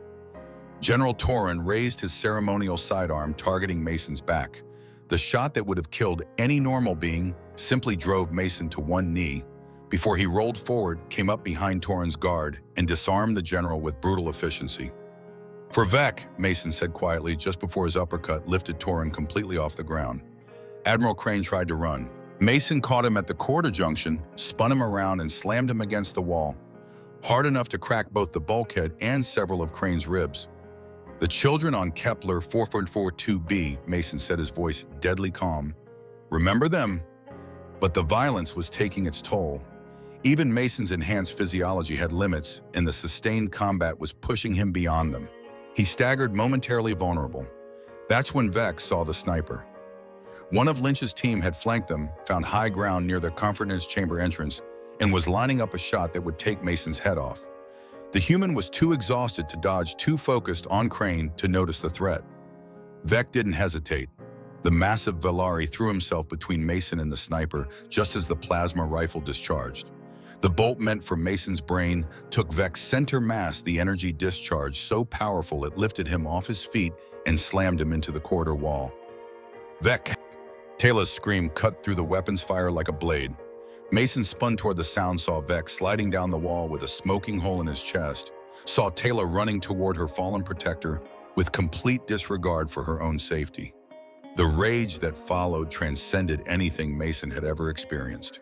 S1: General Toron raised his ceremonial sidearm, targeting Mason's back. The shot that would have killed any normal being simply drove Mason to one knee before he rolled forward, came up behind Toron's guard, and disarmed the general with brutal efficiency. "For Vec," Mason said quietly just before his uppercut lifted Toron completely off the ground. Admiral Crane tried to run. Mason caught him at the quarter junction, spun him around, and slammed him against the wall, hard enough to crack both the bulkhead and several of Crane's ribs. "The children on Kepler 4.42b, Mason said, his voice deadly calm. "Remember them?" But the violence was taking its toll. Even Mason's enhanced physiology had limits, and the sustained combat was pushing him beyond them. He staggered, momentarily vulnerable. That's when Vec saw the sniper. One of Lynch's team had flanked them, found high ground near the conference chamber entrance, and was lining up a shot that would take Mason's head off. The human was too exhausted to dodge, too focused on Crane to notice the threat. Vec didn't hesitate. The massive Velari threw himself between Mason and the sniper just as the plasma rifle discharged. The bolt meant for Mason's brain took Vec's center mass, the energy discharge so powerful it lifted him off his feet and slammed him into the corridor wall. "Vec!" Taylor's scream cut through the weapon's fire like a blade. Mason spun toward the sound, saw Vec sliding down the wall with a smoking hole in his chest, saw Taylor running toward her fallen protector with complete disregard for her own safety. The rage that followed transcended anything Mason had ever experienced.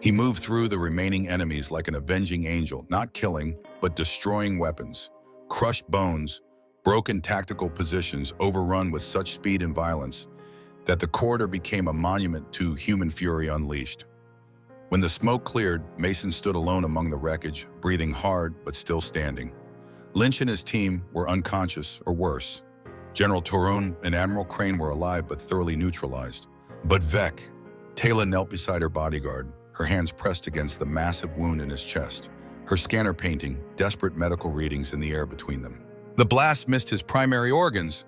S1: He moved through the remaining enemies like an avenging angel, not killing, but destroying weapons, crushed bones, broken tactical positions, overrun with such speed and violence that the corridor became a monument to human fury unleashed. When the smoke cleared, Mason stood alone among the wreckage, breathing hard but still standing. Lynch and his team were unconscious, or worse. General Toron and Admiral Crane were alive but thoroughly neutralized. But Vec, Taylor knelt beside her bodyguard, her hands pressed against the massive wound in his chest, her scanner painting desperate medical readings in the air between them. "The blast missed his primary organs,"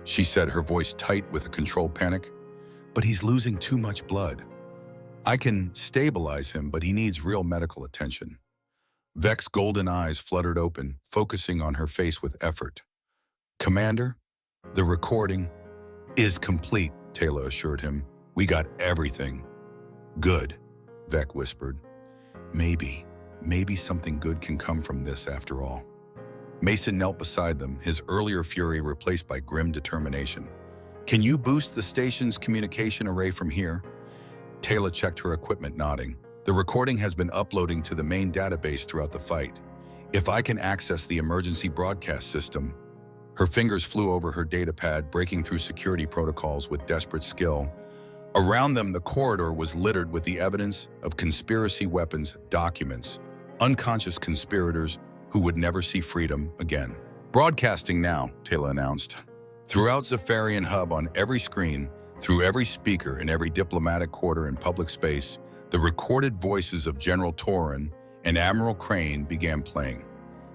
S1: she said, her voice tight with a controlled panic. "But he's losing too much blood. I can stabilize him, but he needs real medical attention." Vec's golden eyes fluttered open, focusing on her face with effort. "Commander, the recording is complete," Taylor assured him. "We got everything." "Good," Vec whispered. Maybe something good can come from this after all." Mason knelt beside them, his earlier fury replaced by grim determination. "Can you boost the station's communication array from here?" Taylor checked her equipment, nodding. "The recording has been uploading to the main database throughout the fight. If I can access the emergency broadcast system." Her fingers flew over her datapad, breaking through security protocols with desperate skill. Around them, the corridor was littered with the evidence of conspiracy weapons, documents, unconscious conspirators who would never see freedom again. "Broadcasting now," Taylor announced. Throughout Zafarian Hub, on every screen, through every speaker in every diplomatic quarter and public space, the recorded voices of General Torin and Admiral Crane began playing.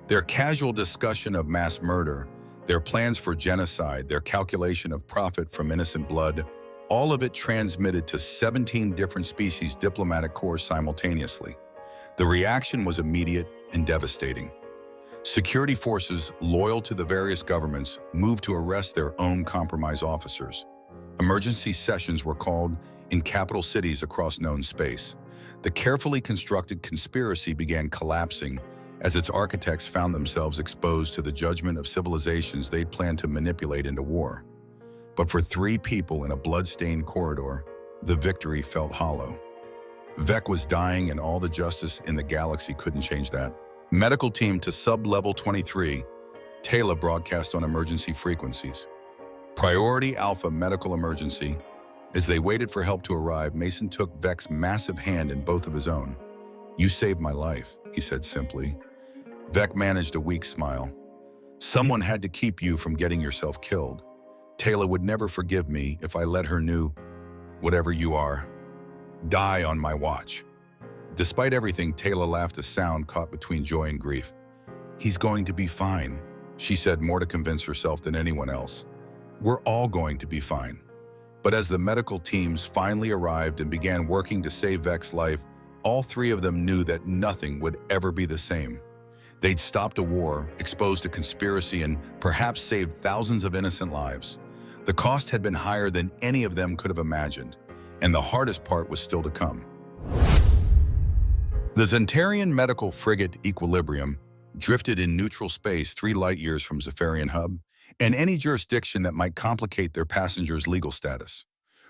S1: Their casual discussion of mass murder, their plans for genocide, their calculation of profit from innocent blood, all of it transmitted to 17 different species' diplomatic corps simultaneously. The reaction was immediate and devastating. Security forces loyal to the various governments moved to arrest their own compromised officers. Emergency sessions were called in capital cities across known space. The carefully constructed conspiracy began collapsing as its architects found themselves exposed to the judgment of civilizations they'd planned to manipulate into war. But for 3 people in a blood-stained corridor, the victory felt hollow. Vec was dying, and all the justice in the galaxy couldn't change that. "Medical team to sub-level 23, Taylor broadcast on emergency frequencies. Priority Alpha medical emergency." As they waited for help to arrive, Mason took Vec's massive hand in both of his own. "You saved my life," he said simply. Vec managed a weak smile. "Someone had to keep you from getting yourself killed. Taylor would never forgive me if I let her new, whatever you are, die on my watch." Despite everything, Taylor laughed, a sound caught between joy and grief. "He's going to be fine," she said, more to convince herself than anyone else. "We're all going to be fine." But as the medical teams finally arrived and began working to save Vec's life, all 3 of them knew that nothing would ever be the same. They'd stopped a war, exposed a conspiracy, and perhaps saved thousands of innocent lives. The cost had been higher than any of them could have imagined, and the hardest part was still to come. The Zentarian medical frigate Equilibrium drifted in neutral space 3 light-years from Zafarian Hub and any jurisdiction that might complicate their passengers' legal status.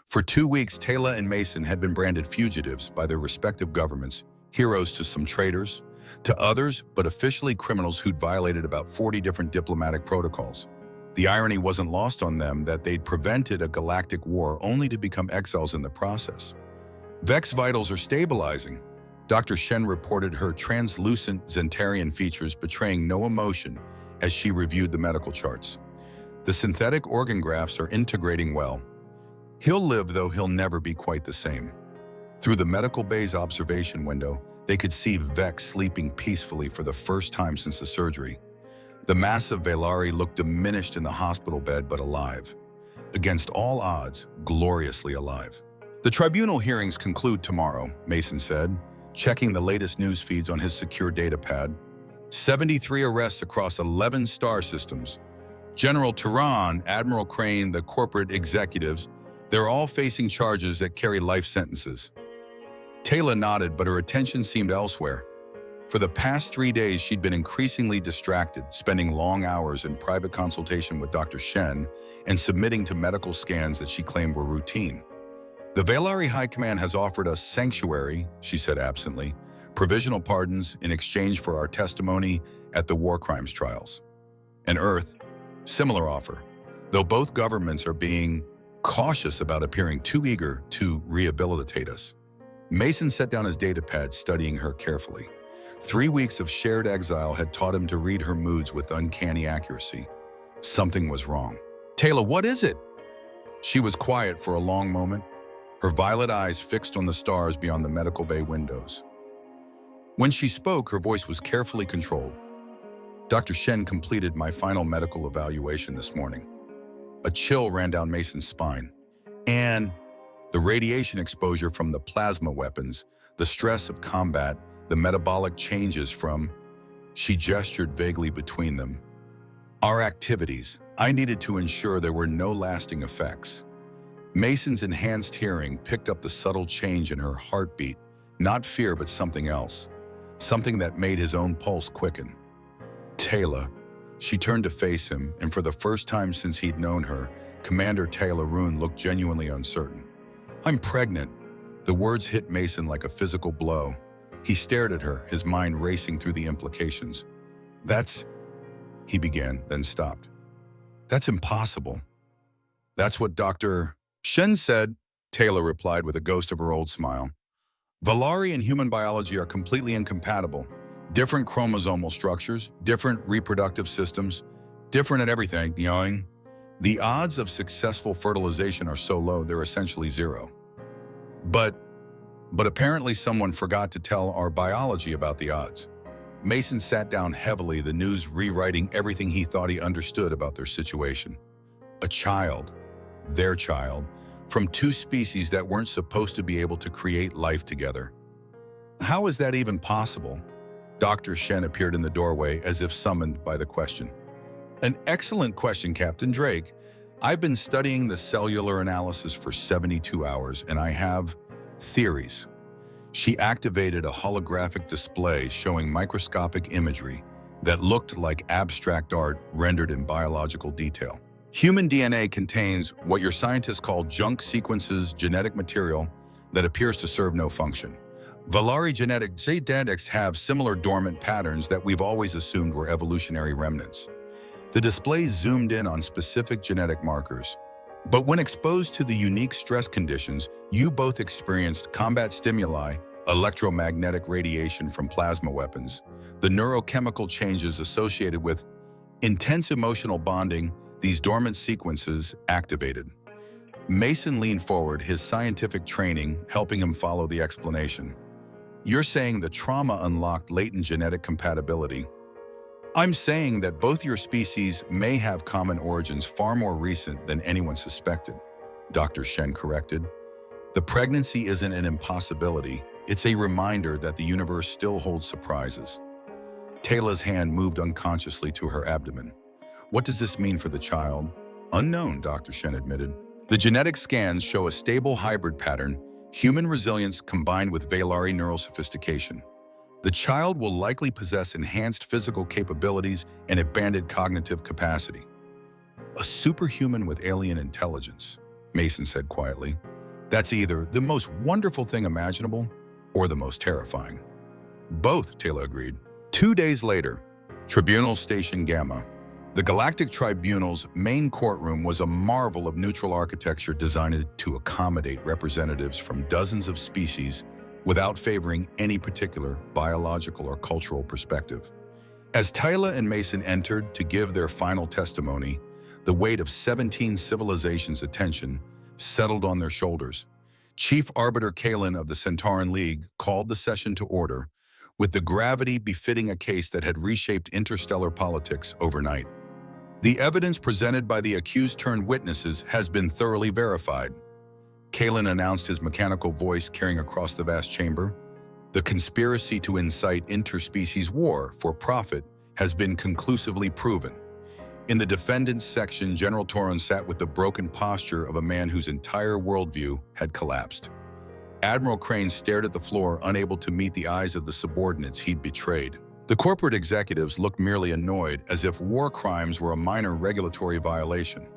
S1: For 2 weeks, Taylor and Mason had been branded fugitives by their respective governments, heroes to some traitors, to others, but officially criminals who'd violated about 40 different diplomatic protocols. The irony wasn't lost on them that they'd prevented a galactic war only to become exiles in the process. "Vec's vitals are stabilizing," Dr. Shen reported, her translucent Zentarian features betraying no emotion as she reviewed the medical charts. "The synthetic organ grafts are integrating well. He'll live, though he'll never be quite the same." Through the medical bay's observation window, they could see Vec sleeping peacefully for the first time since the surgery. The massive Velari looked diminished in the hospital bed, but alive. Against all odds, gloriously alive. "The tribunal hearings conclude tomorrow," Mason said, checking the latest news feeds on his secure datapad. 73 arrests across 11 star systems. General Turan, Admiral Crane, the corporate executives, they're all facing charges that carry life sentences. Taylor nodded, but her attention seemed elsewhere. For the past 3 days, she'd been increasingly distracted, spending long hours in private consultation with Dr. Shen and submitting to medical scans that she claimed were routine. "The Velari High Command has offered us sanctuary," she said absently, "provisional pardons in exchange for our testimony at the war crimes trials. And Earth, similar offer, though both governments are being cautious about appearing too eager to rehabilitate us." Mason set down his datapad, studying her carefully. 3 weeks of shared exile had taught him to read her moods with uncanny accuracy. Something was wrong. "Taylor, what is it?" She was quiet for a long moment, her violet eyes fixed on the stars beyond the medical bay windows. When she spoke, her voice was carefully controlled. "Dr. Shen completed my final medical evaluation this morning." A chill ran down Mason's spine. "And the radiation exposure from the plasma weapons, the stress of combat, the metabolic changes from..." She gestured vaguely between them. Our activities. I needed to ensure there were no lasting effects. Mason's enhanced hearing picked up the subtle change in her heartbeat, not fear but something else, something that made his own pulse quicken. Taylor. She turned to face him, and for the first time since he'd known her, Commander Taylor Roon looked genuinely uncertain. I'm pregnant. The words hit Mason like a physical blow. He stared at her, his mind racing through the implications. That's... he began, then stopped. That's impossible. That's what Dr. Shen said, Taylor replied with a ghost of her old smile. Valari and human biology are completely incompatible. Different chromosomal structures, different reproductive systems, different at everything, young. The odds of successful fertilization are so low, they're essentially zero. But apparently someone forgot to tell our biology about the odds. Mason sat down heavily, the news rewriting everything he thought he understood about their situation. A child, their child, from two species that weren't supposed to be able to create life together. How is that even possible? Dr. Shen appeared in the doorway as if summoned by the question. An excellent question, Captain Drake. I've been studying the cellular analysis for 72 hours, and I have theories. She activated a holographic display showing microscopic imagery that looked like abstract art rendered in biological detail. Human DNA contains what your scientists call junk sequences, genetic material that appears to serve no function. Valari genetics have similar dormant patterns that we've always assumed were evolutionary remnants. The display zoomed in on specific genetic markers. But when exposed to the unique stress conditions, you both experienced combat stimuli, electromagnetic radiation from plasma weapons, the neurochemical changes associated with intense emotional bonding, these dormant sequences activated. Mason leaned forward, his scientific training helping him follow the explanation. You're saying the trauma unlocked latent genetic compatibility. I'm saying that both your species may have common origins far more recent than anyone suspected, Dr. Shen corrected. The pregnancy isn't an impossibility, it's a reminder that the universe still holds surprises. Taylor's hand moved unconsciously to her abdomen. What does this mean for the child? Unknown, Dr. Shen admitted. The genetic scans show a stable hybrid pattern, human resilience combined with Valari neural sophistication. The child will likely possess enhanced physical capabilities and expanded cognitive capacity. A superhuman with alien intelligence, Mason said quietly. That's either the most wonderful thing imaginable or the most terrifying. Both, Taylor agreed. 2 days later, Tribunal Station Gamma. The Galactic Tribunal's main courtroom was a marvel of neutral architecture designed to accommodate representatives from dozens of species without favoring any particular biological or cultural perspective. As Tyler and Mason entered to give their final testimony, the weight of 17 civilizations' attention settled on their shoulders. Chief Arbiter Kalen of the Centauran League called the session to order, with the gravity befitting a case that had reshaped interstellar politics overnight. The evidence presented by the accused-turned-witnesses has been thoroughly verified, Kalen announced, his mechanical voice carrying across the vast chamber. The conspiracy to incite interspecies war for profit has been conclusively proven. In the defendant's section, General Toron sat with the broken posture of a man whose entire worldview had collapsed. Admiral Crane stared at the floor, unable to meet the eyes of the subordinates he'd betrayed. The corporate executives looked merely annoyed, as if war crimes were a minor regulatory violation.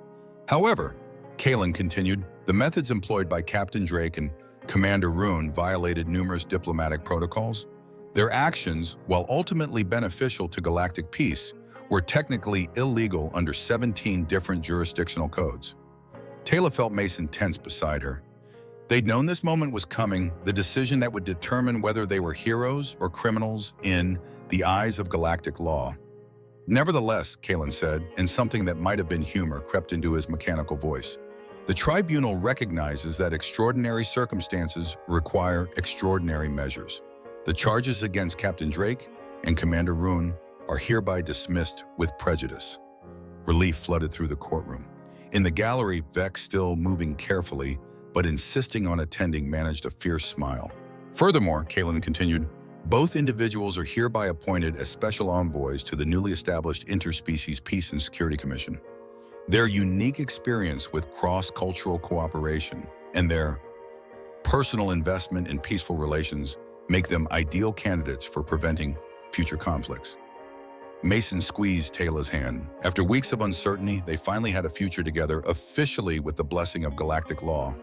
S1: However, Kalen continued, the methods employed by Captain Drake and Commander Roon violated numerous diplomatic protocols. Their actions, while ultimately beneficial to galactic peace, were technically illegal under 17 different jurisdictional codes. Taylor felt Mason tense beside her. They'd known this moment was coming, the decision that would determine whether they were heroes or criminals in the eyes of galactic law. Nevertheless, Kalen said, and something that might have been humor crept into his mechanical voice, the tribunal recognizes that extraordinary circumstances require extraordinary measures. The charges against Captain Drake and Commander Roon are hereby dismissed with prejudice. Relief flooded through the courtroom. In the gallery, Vex, still moving carefully, but insisting on attending, managed a fierce smile. Furthermore, Kalen continued, Both individuals are hereby appointed as special envoys to the newly established Interspecies Peace and Security Commission. Their unique experience with cross-cultural cooperation and their personal investment in peaceful relations make them ideal candidates for preventing future conflicts. Mason squeezed Taylor's hand. After weeks of uncertainty, they finally had a future together, officially with the blessing of galactic law.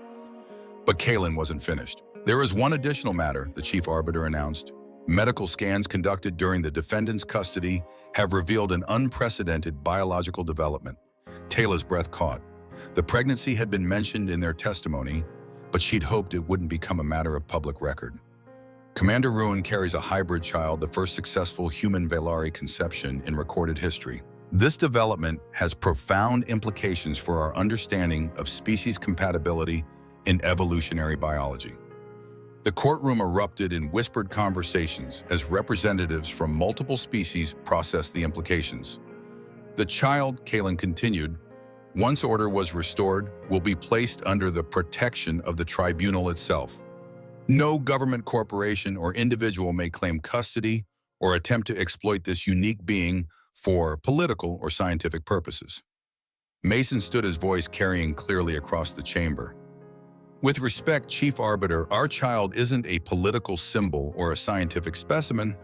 S1: But Kalen wasn't finished. There is one additional matter, the chief arbiter announced. Medical scans conducted during the defendant's custody have revealed an unprecedented biological development. Taylor's breath caught. The pregnancy had been mentioned in their testimony, but she'd hoped it wouldn't become a matter of public record. Commander Ruin carries a hybrid child, the first successful human Valari conception in recorded history. This development has profound implications for our understanding of species compatibility in evolutionary biology. The courtroom erupted in whispered conversations as representatives from multiple species processed the implications. The child, Kalen continued, once order was restored, will be placed under the protection of the tribunal itself. No government corporation or individual may claim custody or attempt to exploit this unique being for political or scientific purposes. Mason stood, his voice carrying clearly across the chamber. With respect, Chief Arbiter, our child isn't a political symbol or a scientific specimen.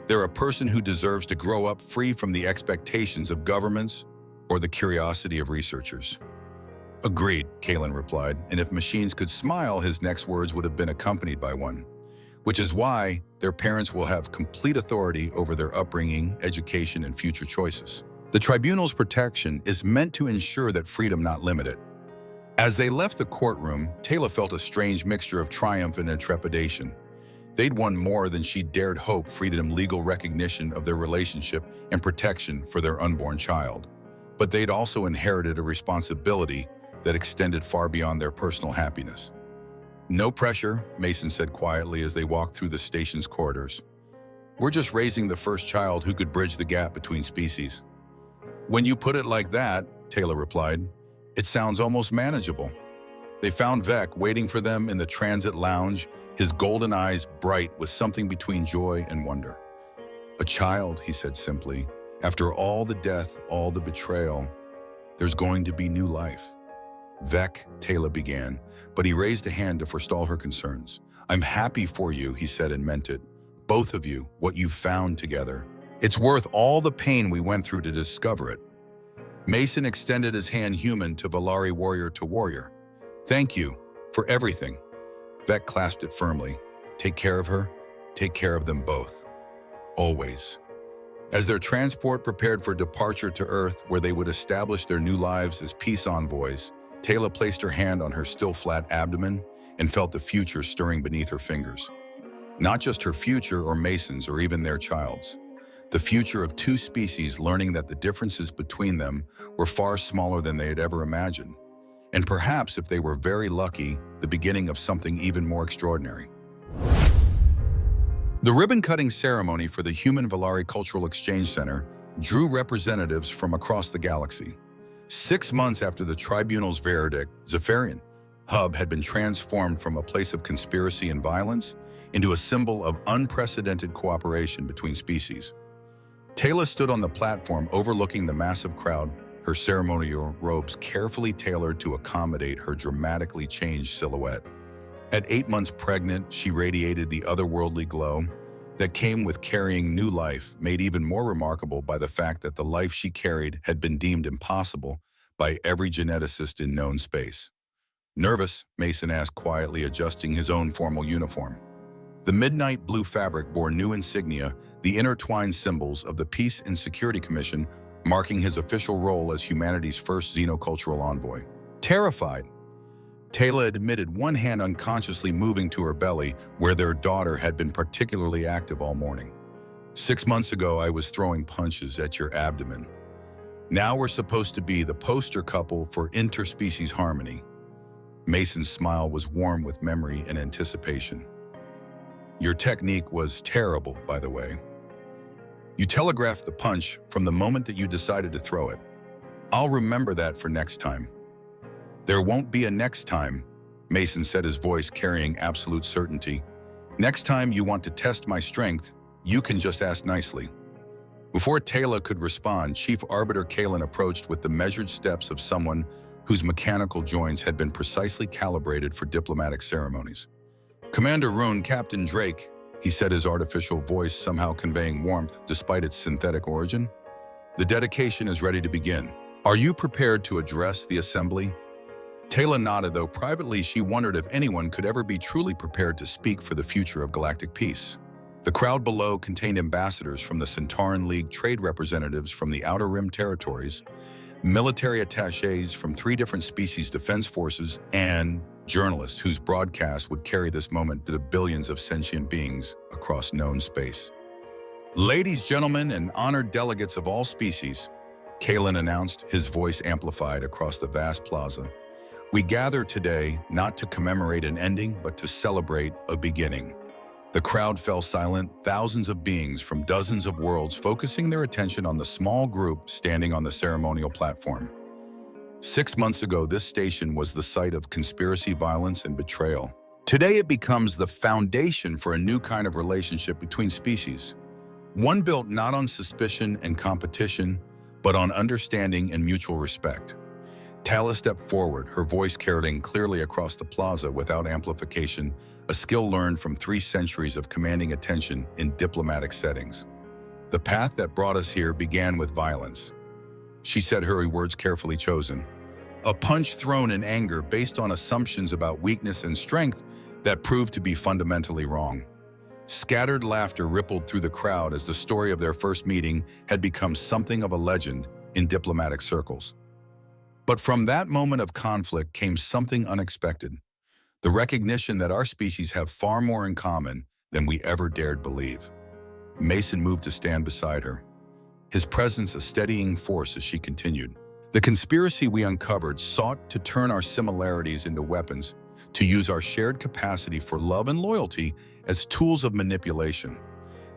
S1: They're a person who deserves to grow up free from the expectations of governments or the curiosity of researchers. Agreed, Kalen replied, and if machines could smile, his next words would have been accompanied by one, which is why their parents will have complete authority over their upbringing, education, and future choices. The tribunal's protection is meant to ensure that freedom not limited. As they left the courtroom, Taylor felt a strange mixture of triumph and trepidation. They'd won more than she dared hope, freedom, legal recognition of their relationship, and protection for their unborn child. But they'd also inherited a responsibility that extended far beyond their personal happiness. No pressure, Mason said quietly as they walked through the station's corridors. We're just raising the first child who could bridge the gap between species. When you put it like that, Taylor replied, it sounds almost manageable. They found Vec waiting for them in the transit lounge, his golden eyes bright with something between joy and wonder. A child, he said simply. After all the death, all the betrayal, there's going to be new life. Vec, Taylor began, but he raised a hand to forestall her concerns. I'm happy for you, he said and meant it. Both of you, what you've found together. It's worth all the pain we went through to discover it. Mason extended his hand human to Valari warrior to warrior. Thank you for everything. Vec clasped it firmly. Take care of her. Take care of them both. Always. As their transport prepared for departure to Earth, where they would establish their new lives as peace envoys, Taylor placed her hand on her still flat abdomen and felt the future stirring beneath her fingers. Not just her future or Mason's or even their child's. The future of two species learning that the differences between them were far smaller than they had ever imagined. And perhaps, if they were very lucky, the beginning of something even more extraordinary. The ribbon-cutting ceremony for the Human Valari Cultural Exchange Center drew representatives from across the galaxy. 6 months after the tribunal's verdict, Zephyrian Hub had been transformed from a place of conspiracy and violence into a symbol of unprecedented cooperation between species. Taylor stood on the platform overlooking the massive crowd, her ceremonial robes carefully tailored to accommodate her dramatically changed silhouette. At 8 months pregnant, she radiated the otherworldly glow that came with carrying new life, made even more remarkable by the fact that the life she carried had been deemed impossible by every geneticist in known space. Nervous, Mason asked quietly, adjusting his own formal uniform. The midnight blue fabric bore new insignia, the intertwined symbols of the Peace and Security Commission, marking his official role as humanity's first xenocultural envoy. Terrified, Taylor admitted, one hand unconsciously moving to her belly, where their daughter had been particularly active all morning. 6 months ago, I was throwing punches at your abdomen. Now we're supposed to be the poster couple for interspecies harmony. Mason's smile was warm with memory and anticipation. Your technique was terrible, by the way. You telegraphed the punch from the moment that you decided to throw it. I'll remember that for next time. There won't be a next time, Mason said, his voice carrying absolute certainty. Next time you want to test my strength, you can just ask nicely." Before Taylor could respond, Chief Arbiter Kalen approached with the measured steps of someone whose mechanical joints had been precisely calibrated for diplomatic ceremonies. "Commander Rune, Captain Drake," he said, his artificial voice somehow conveying warmth despite its synthetic origin. "The dedication is ready to begin. Are you prepared to address the assembly?" Taylor nodded, though privately she wondered if anyone could ever be truly prepared to speak for the future of galactic peace. The crowd below contained ambassadors from the Centauran League, trade representatives from the Outer Rim territories, military attachés from 3 different species defense forces, and journalists whose broadcast would carry this moment to the billions of sentient beings across known space. "Ladies, gentlemen, and honored delegates of all species," Kalen announced, his voice amplified across the vast plaza, "we gather today not to commemorate an ending, but to celebrate a beginning." The crowd fell silent, thousands of beings from dozens of worlds focusing their attention on the small group standing on the ceremonial platform. 6 months ago, this station was the site of conspiracy, violence, and betrayal. Today, it becomes the foundation for a new kind of relationship between species. One built not on suspicion and competition, but on understanding and mutual respect. Tala stepped forward, her voice carrying clearly across the plaza without amplification, a skill learned from 3 centuries of commanding attention in diplomatic settings. "The path that brought us here began with violence," she said, her words carefully chosen. "A punch thrown in anger based on assumptions about weakness and strength that proved to be fundamentally wrong." Scattered laughter rippled through the crowd as the story of their first meeting had become something of a legend in diplomatic circles. But from that moment of conflict came something unexpected: the recognition that our species have far more in common than we ever dared believe. Mason moved to stand beside her, his presence a steadying force as she continued. "The conspiracy we uncovered sought to turn our similarities into weapons, to use our shared capacity for love and loyalty as tools of manipulation.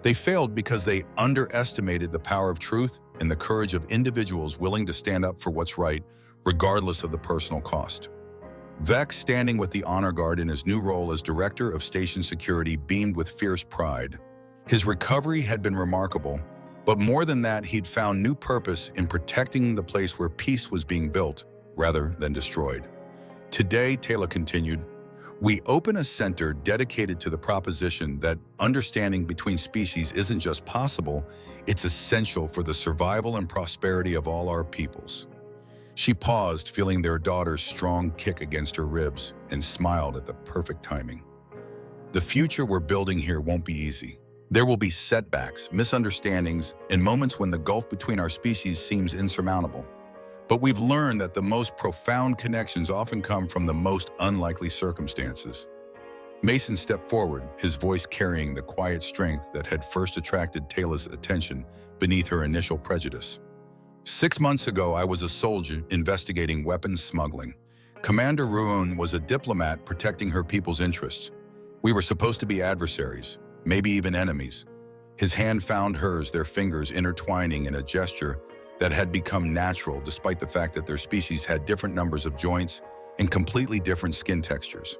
S1: They failed because they underestimated the power of truth and the courage of individuals willing to stand up for what's right, regardless of the personal cost." Vex, standing with the honor guard in his new role as director of station security, beamed with fierce pride. His recovery had been remarkable, but more than that, he'd found new purpose in protecting the place where peace was being built, rather than destroyed. "Today," Taylor continued, "we open a center dedicated to the proposition that understanding between species isn't just possible, it's essential for the survival and prosperity of all our peoples." She paused, feeling their daughter's strong kick against her ribs, and smiled at the perfect timing. "The future we're building here won't be easy. There will be setbacks, misunderstandings, and moments when the gulf between our species seems insurmountable. But we've learned that the most profound connections often come from the most unlikely circumstances." Mason stepped forward, his voice carrying the quiet strength that had first attracted Taylor's attention beneath her initial prejudice. 6 months ago, I was a soldier investigating weapons smuggling. Commander Ruon was a diplomat protecting her people's interests. We were supposed to be adversaries, maybe even enemies. His hand found hers, their fingers intertwining in a gesture that had become natural despite the fact that their species had different numbers of joints and completely different skin textures.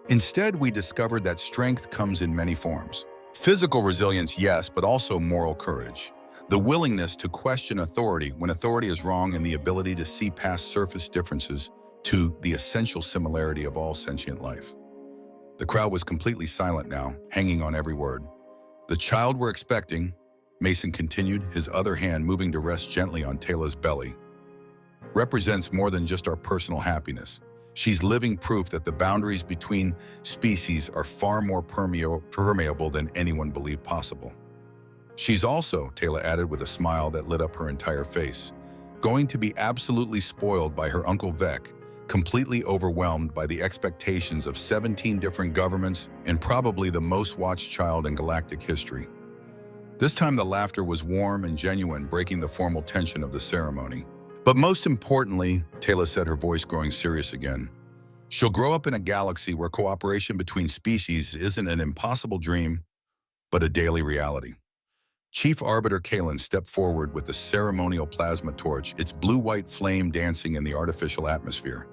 S1: Instead, we discovered that strength comes in many forms. Physical resilience, yes, but also moral courage. The willingness to question authority when authority is wrong, and the ability to see past surface differences to the essential similarity of all sentient life. The crowd was completely silent now, hanging on every word. "The child we're expecting," Mason continued, his other hand moving to rest gently on Taylor's belly, "represents more than just our personal happiness. She's living proof that the boundaries between species are far more permeable than anyone believed possible. She's also," Taylor added with a smile that lit up her entire face, "going to be absolutely spoiled by her Uncle Vec, completely overwhelmed by the expectations of 17 different governments and probably the most watched child in galactic history." This time the laughter was warm and genuine, breaking the formal tension of the ceremony. "But most importantly," Taylor said, her voice growing serious again, "she'll grow up in a galaxy where cooperation between species isn't an impossible dream, but a daily reality." Chief Arbiter Kalen stepped forward with the ceremonial plasma torch, its blue-white flame dancing in the artificial atmosphere.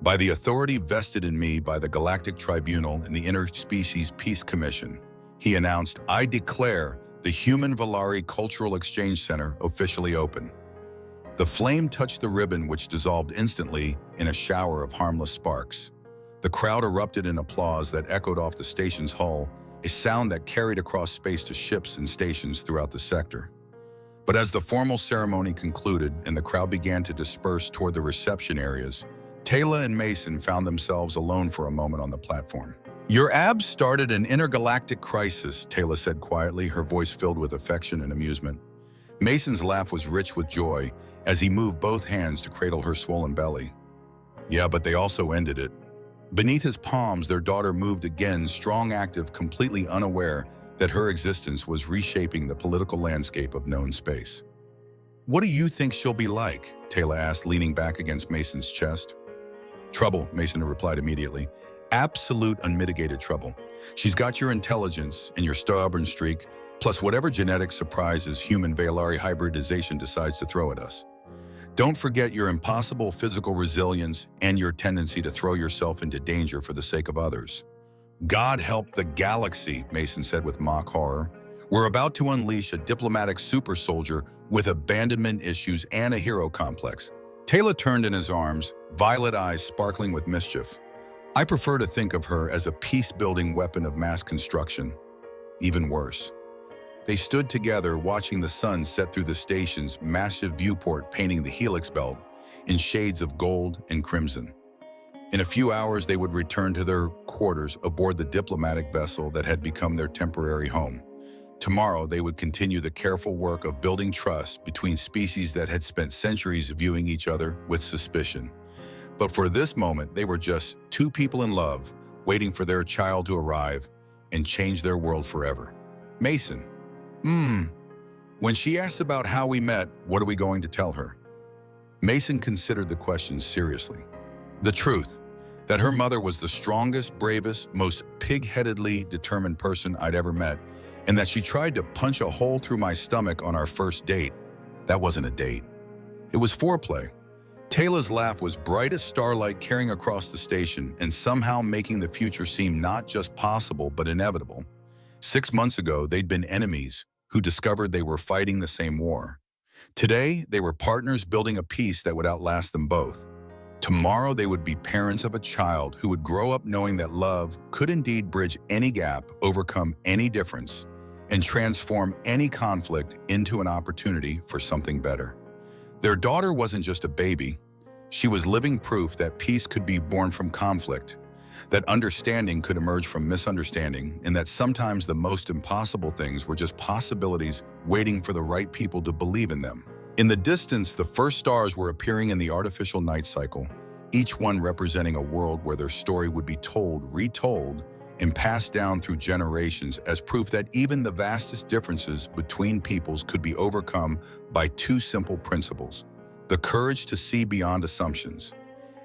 S1: By the authority vested in me by the Galactic Tribunal and the Interspecies Peace Commission, he announced, I declare the Human Valari Cultural Exchange Center officially open. The flame touched the ribbon, which dissolved instantly in a shower of harmless sparks. The crowd erupted in applause that echoed off the station's hull, a sound that carried across space to ships and stations throughout the sector. But as the formal ceremony concluded and the crowd began to disperse toward the reception areas, Taylor and Mason found themselves alone for a moment on the platform. Your abs started an intergalactic crisis, Taylor said quietly, her voice filled with affection and amusement. Mason's laugh was rich with joy as he moved both hands to cradle her swollen belly. Yeah, but they also ended it. Beneath his palms, their daughter moved again, strong, active, completely unaware that her existence was reshaping the political landscape of known space. What do you think she'll be like? Taylor asked, leaning back against Mason's chest. Trouble, Mason replied immediately. Absolute unmitigated trouble. She's got your intelligence and your stubborn streak, plus whatever genetic surprises human Valari hybridization decides to throw at us. Don't forget your impossible physical resilience and your tendency to throw yourself into danger for the sake of others. God help the galaxy, Mason said with mock horror. We're about to unleash a diplomatic super soldier with abandonment issues and a hero complex. Taylor turned in his arms, violet eyes sparkling with mischief. I prefer to think of her as a peace-building weapon of mass construction. Even worse. They stood together watching the sun set through the station's massive viewport, painting the helix belt in shades of gold and crimson. In a few hours, they would return to their quarters aboard the diplomatic vessel that had become their temporary home. Tomorrow, they would continue the careful work of building trust between species that had spent centuries viewing each other with suspicion. But for this moment, they were just two people in love, waiting for their child to arrive and change their world forever. Mason. When she asked about how we met, what are we going to tell her? Mason considered the question seriously. The truth, that her mother was the strongest, bravest, most pig-headedly determined person I'd ever met, and that she tried to punch a hole through my stomach on our first date. That wasn't a date. It was foreplay. Taylor's laugh was bright as starlight carrying across the station and somehow making the future seem not just possible but inevitable. 6 months ago, they'd been enemies who discovered they were fighting the same war. Today, they were partners building a peace that would outlast them both. Tomorrow, they would be parents of a child who would grow up knowing that love could indeed bridge any gap, overcome any difference, and transform any conflict into an opportunity for something better. Their daughter wasn't just a baby. She was living proof that peace could be born from conflict, that understanding could emerge from misunderstanding, and that sometimes the most impossible things were just possibilities waiting for the right people to believe in them. In the distance, the first stars were appearing in the artificial night cycle, each one representing a world where their story would be told, retold, and passed down through generations as proof that even the vastest differences between peoples could be overcome by two simple principles: the courage to see beyond assumptions,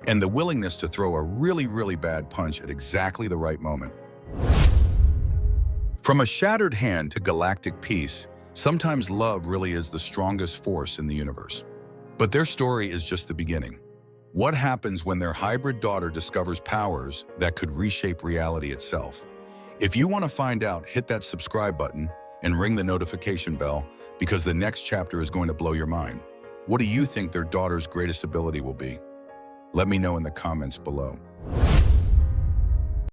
S1: and the willingness to throw a really bad punch at exactly the right moment. From a shattered hand to galactic peace, sometimes love really is the strongest force in the universe. But their story is just the beginning. What happens when their hybrid daughter discovers powers that could reshape reality itself? If you want to find out, hit that subscribe button and ring the notification bell, because the next chapter is going to blow your mind. What do you think their daughter's greatest ability will be? Let me know in the comments below.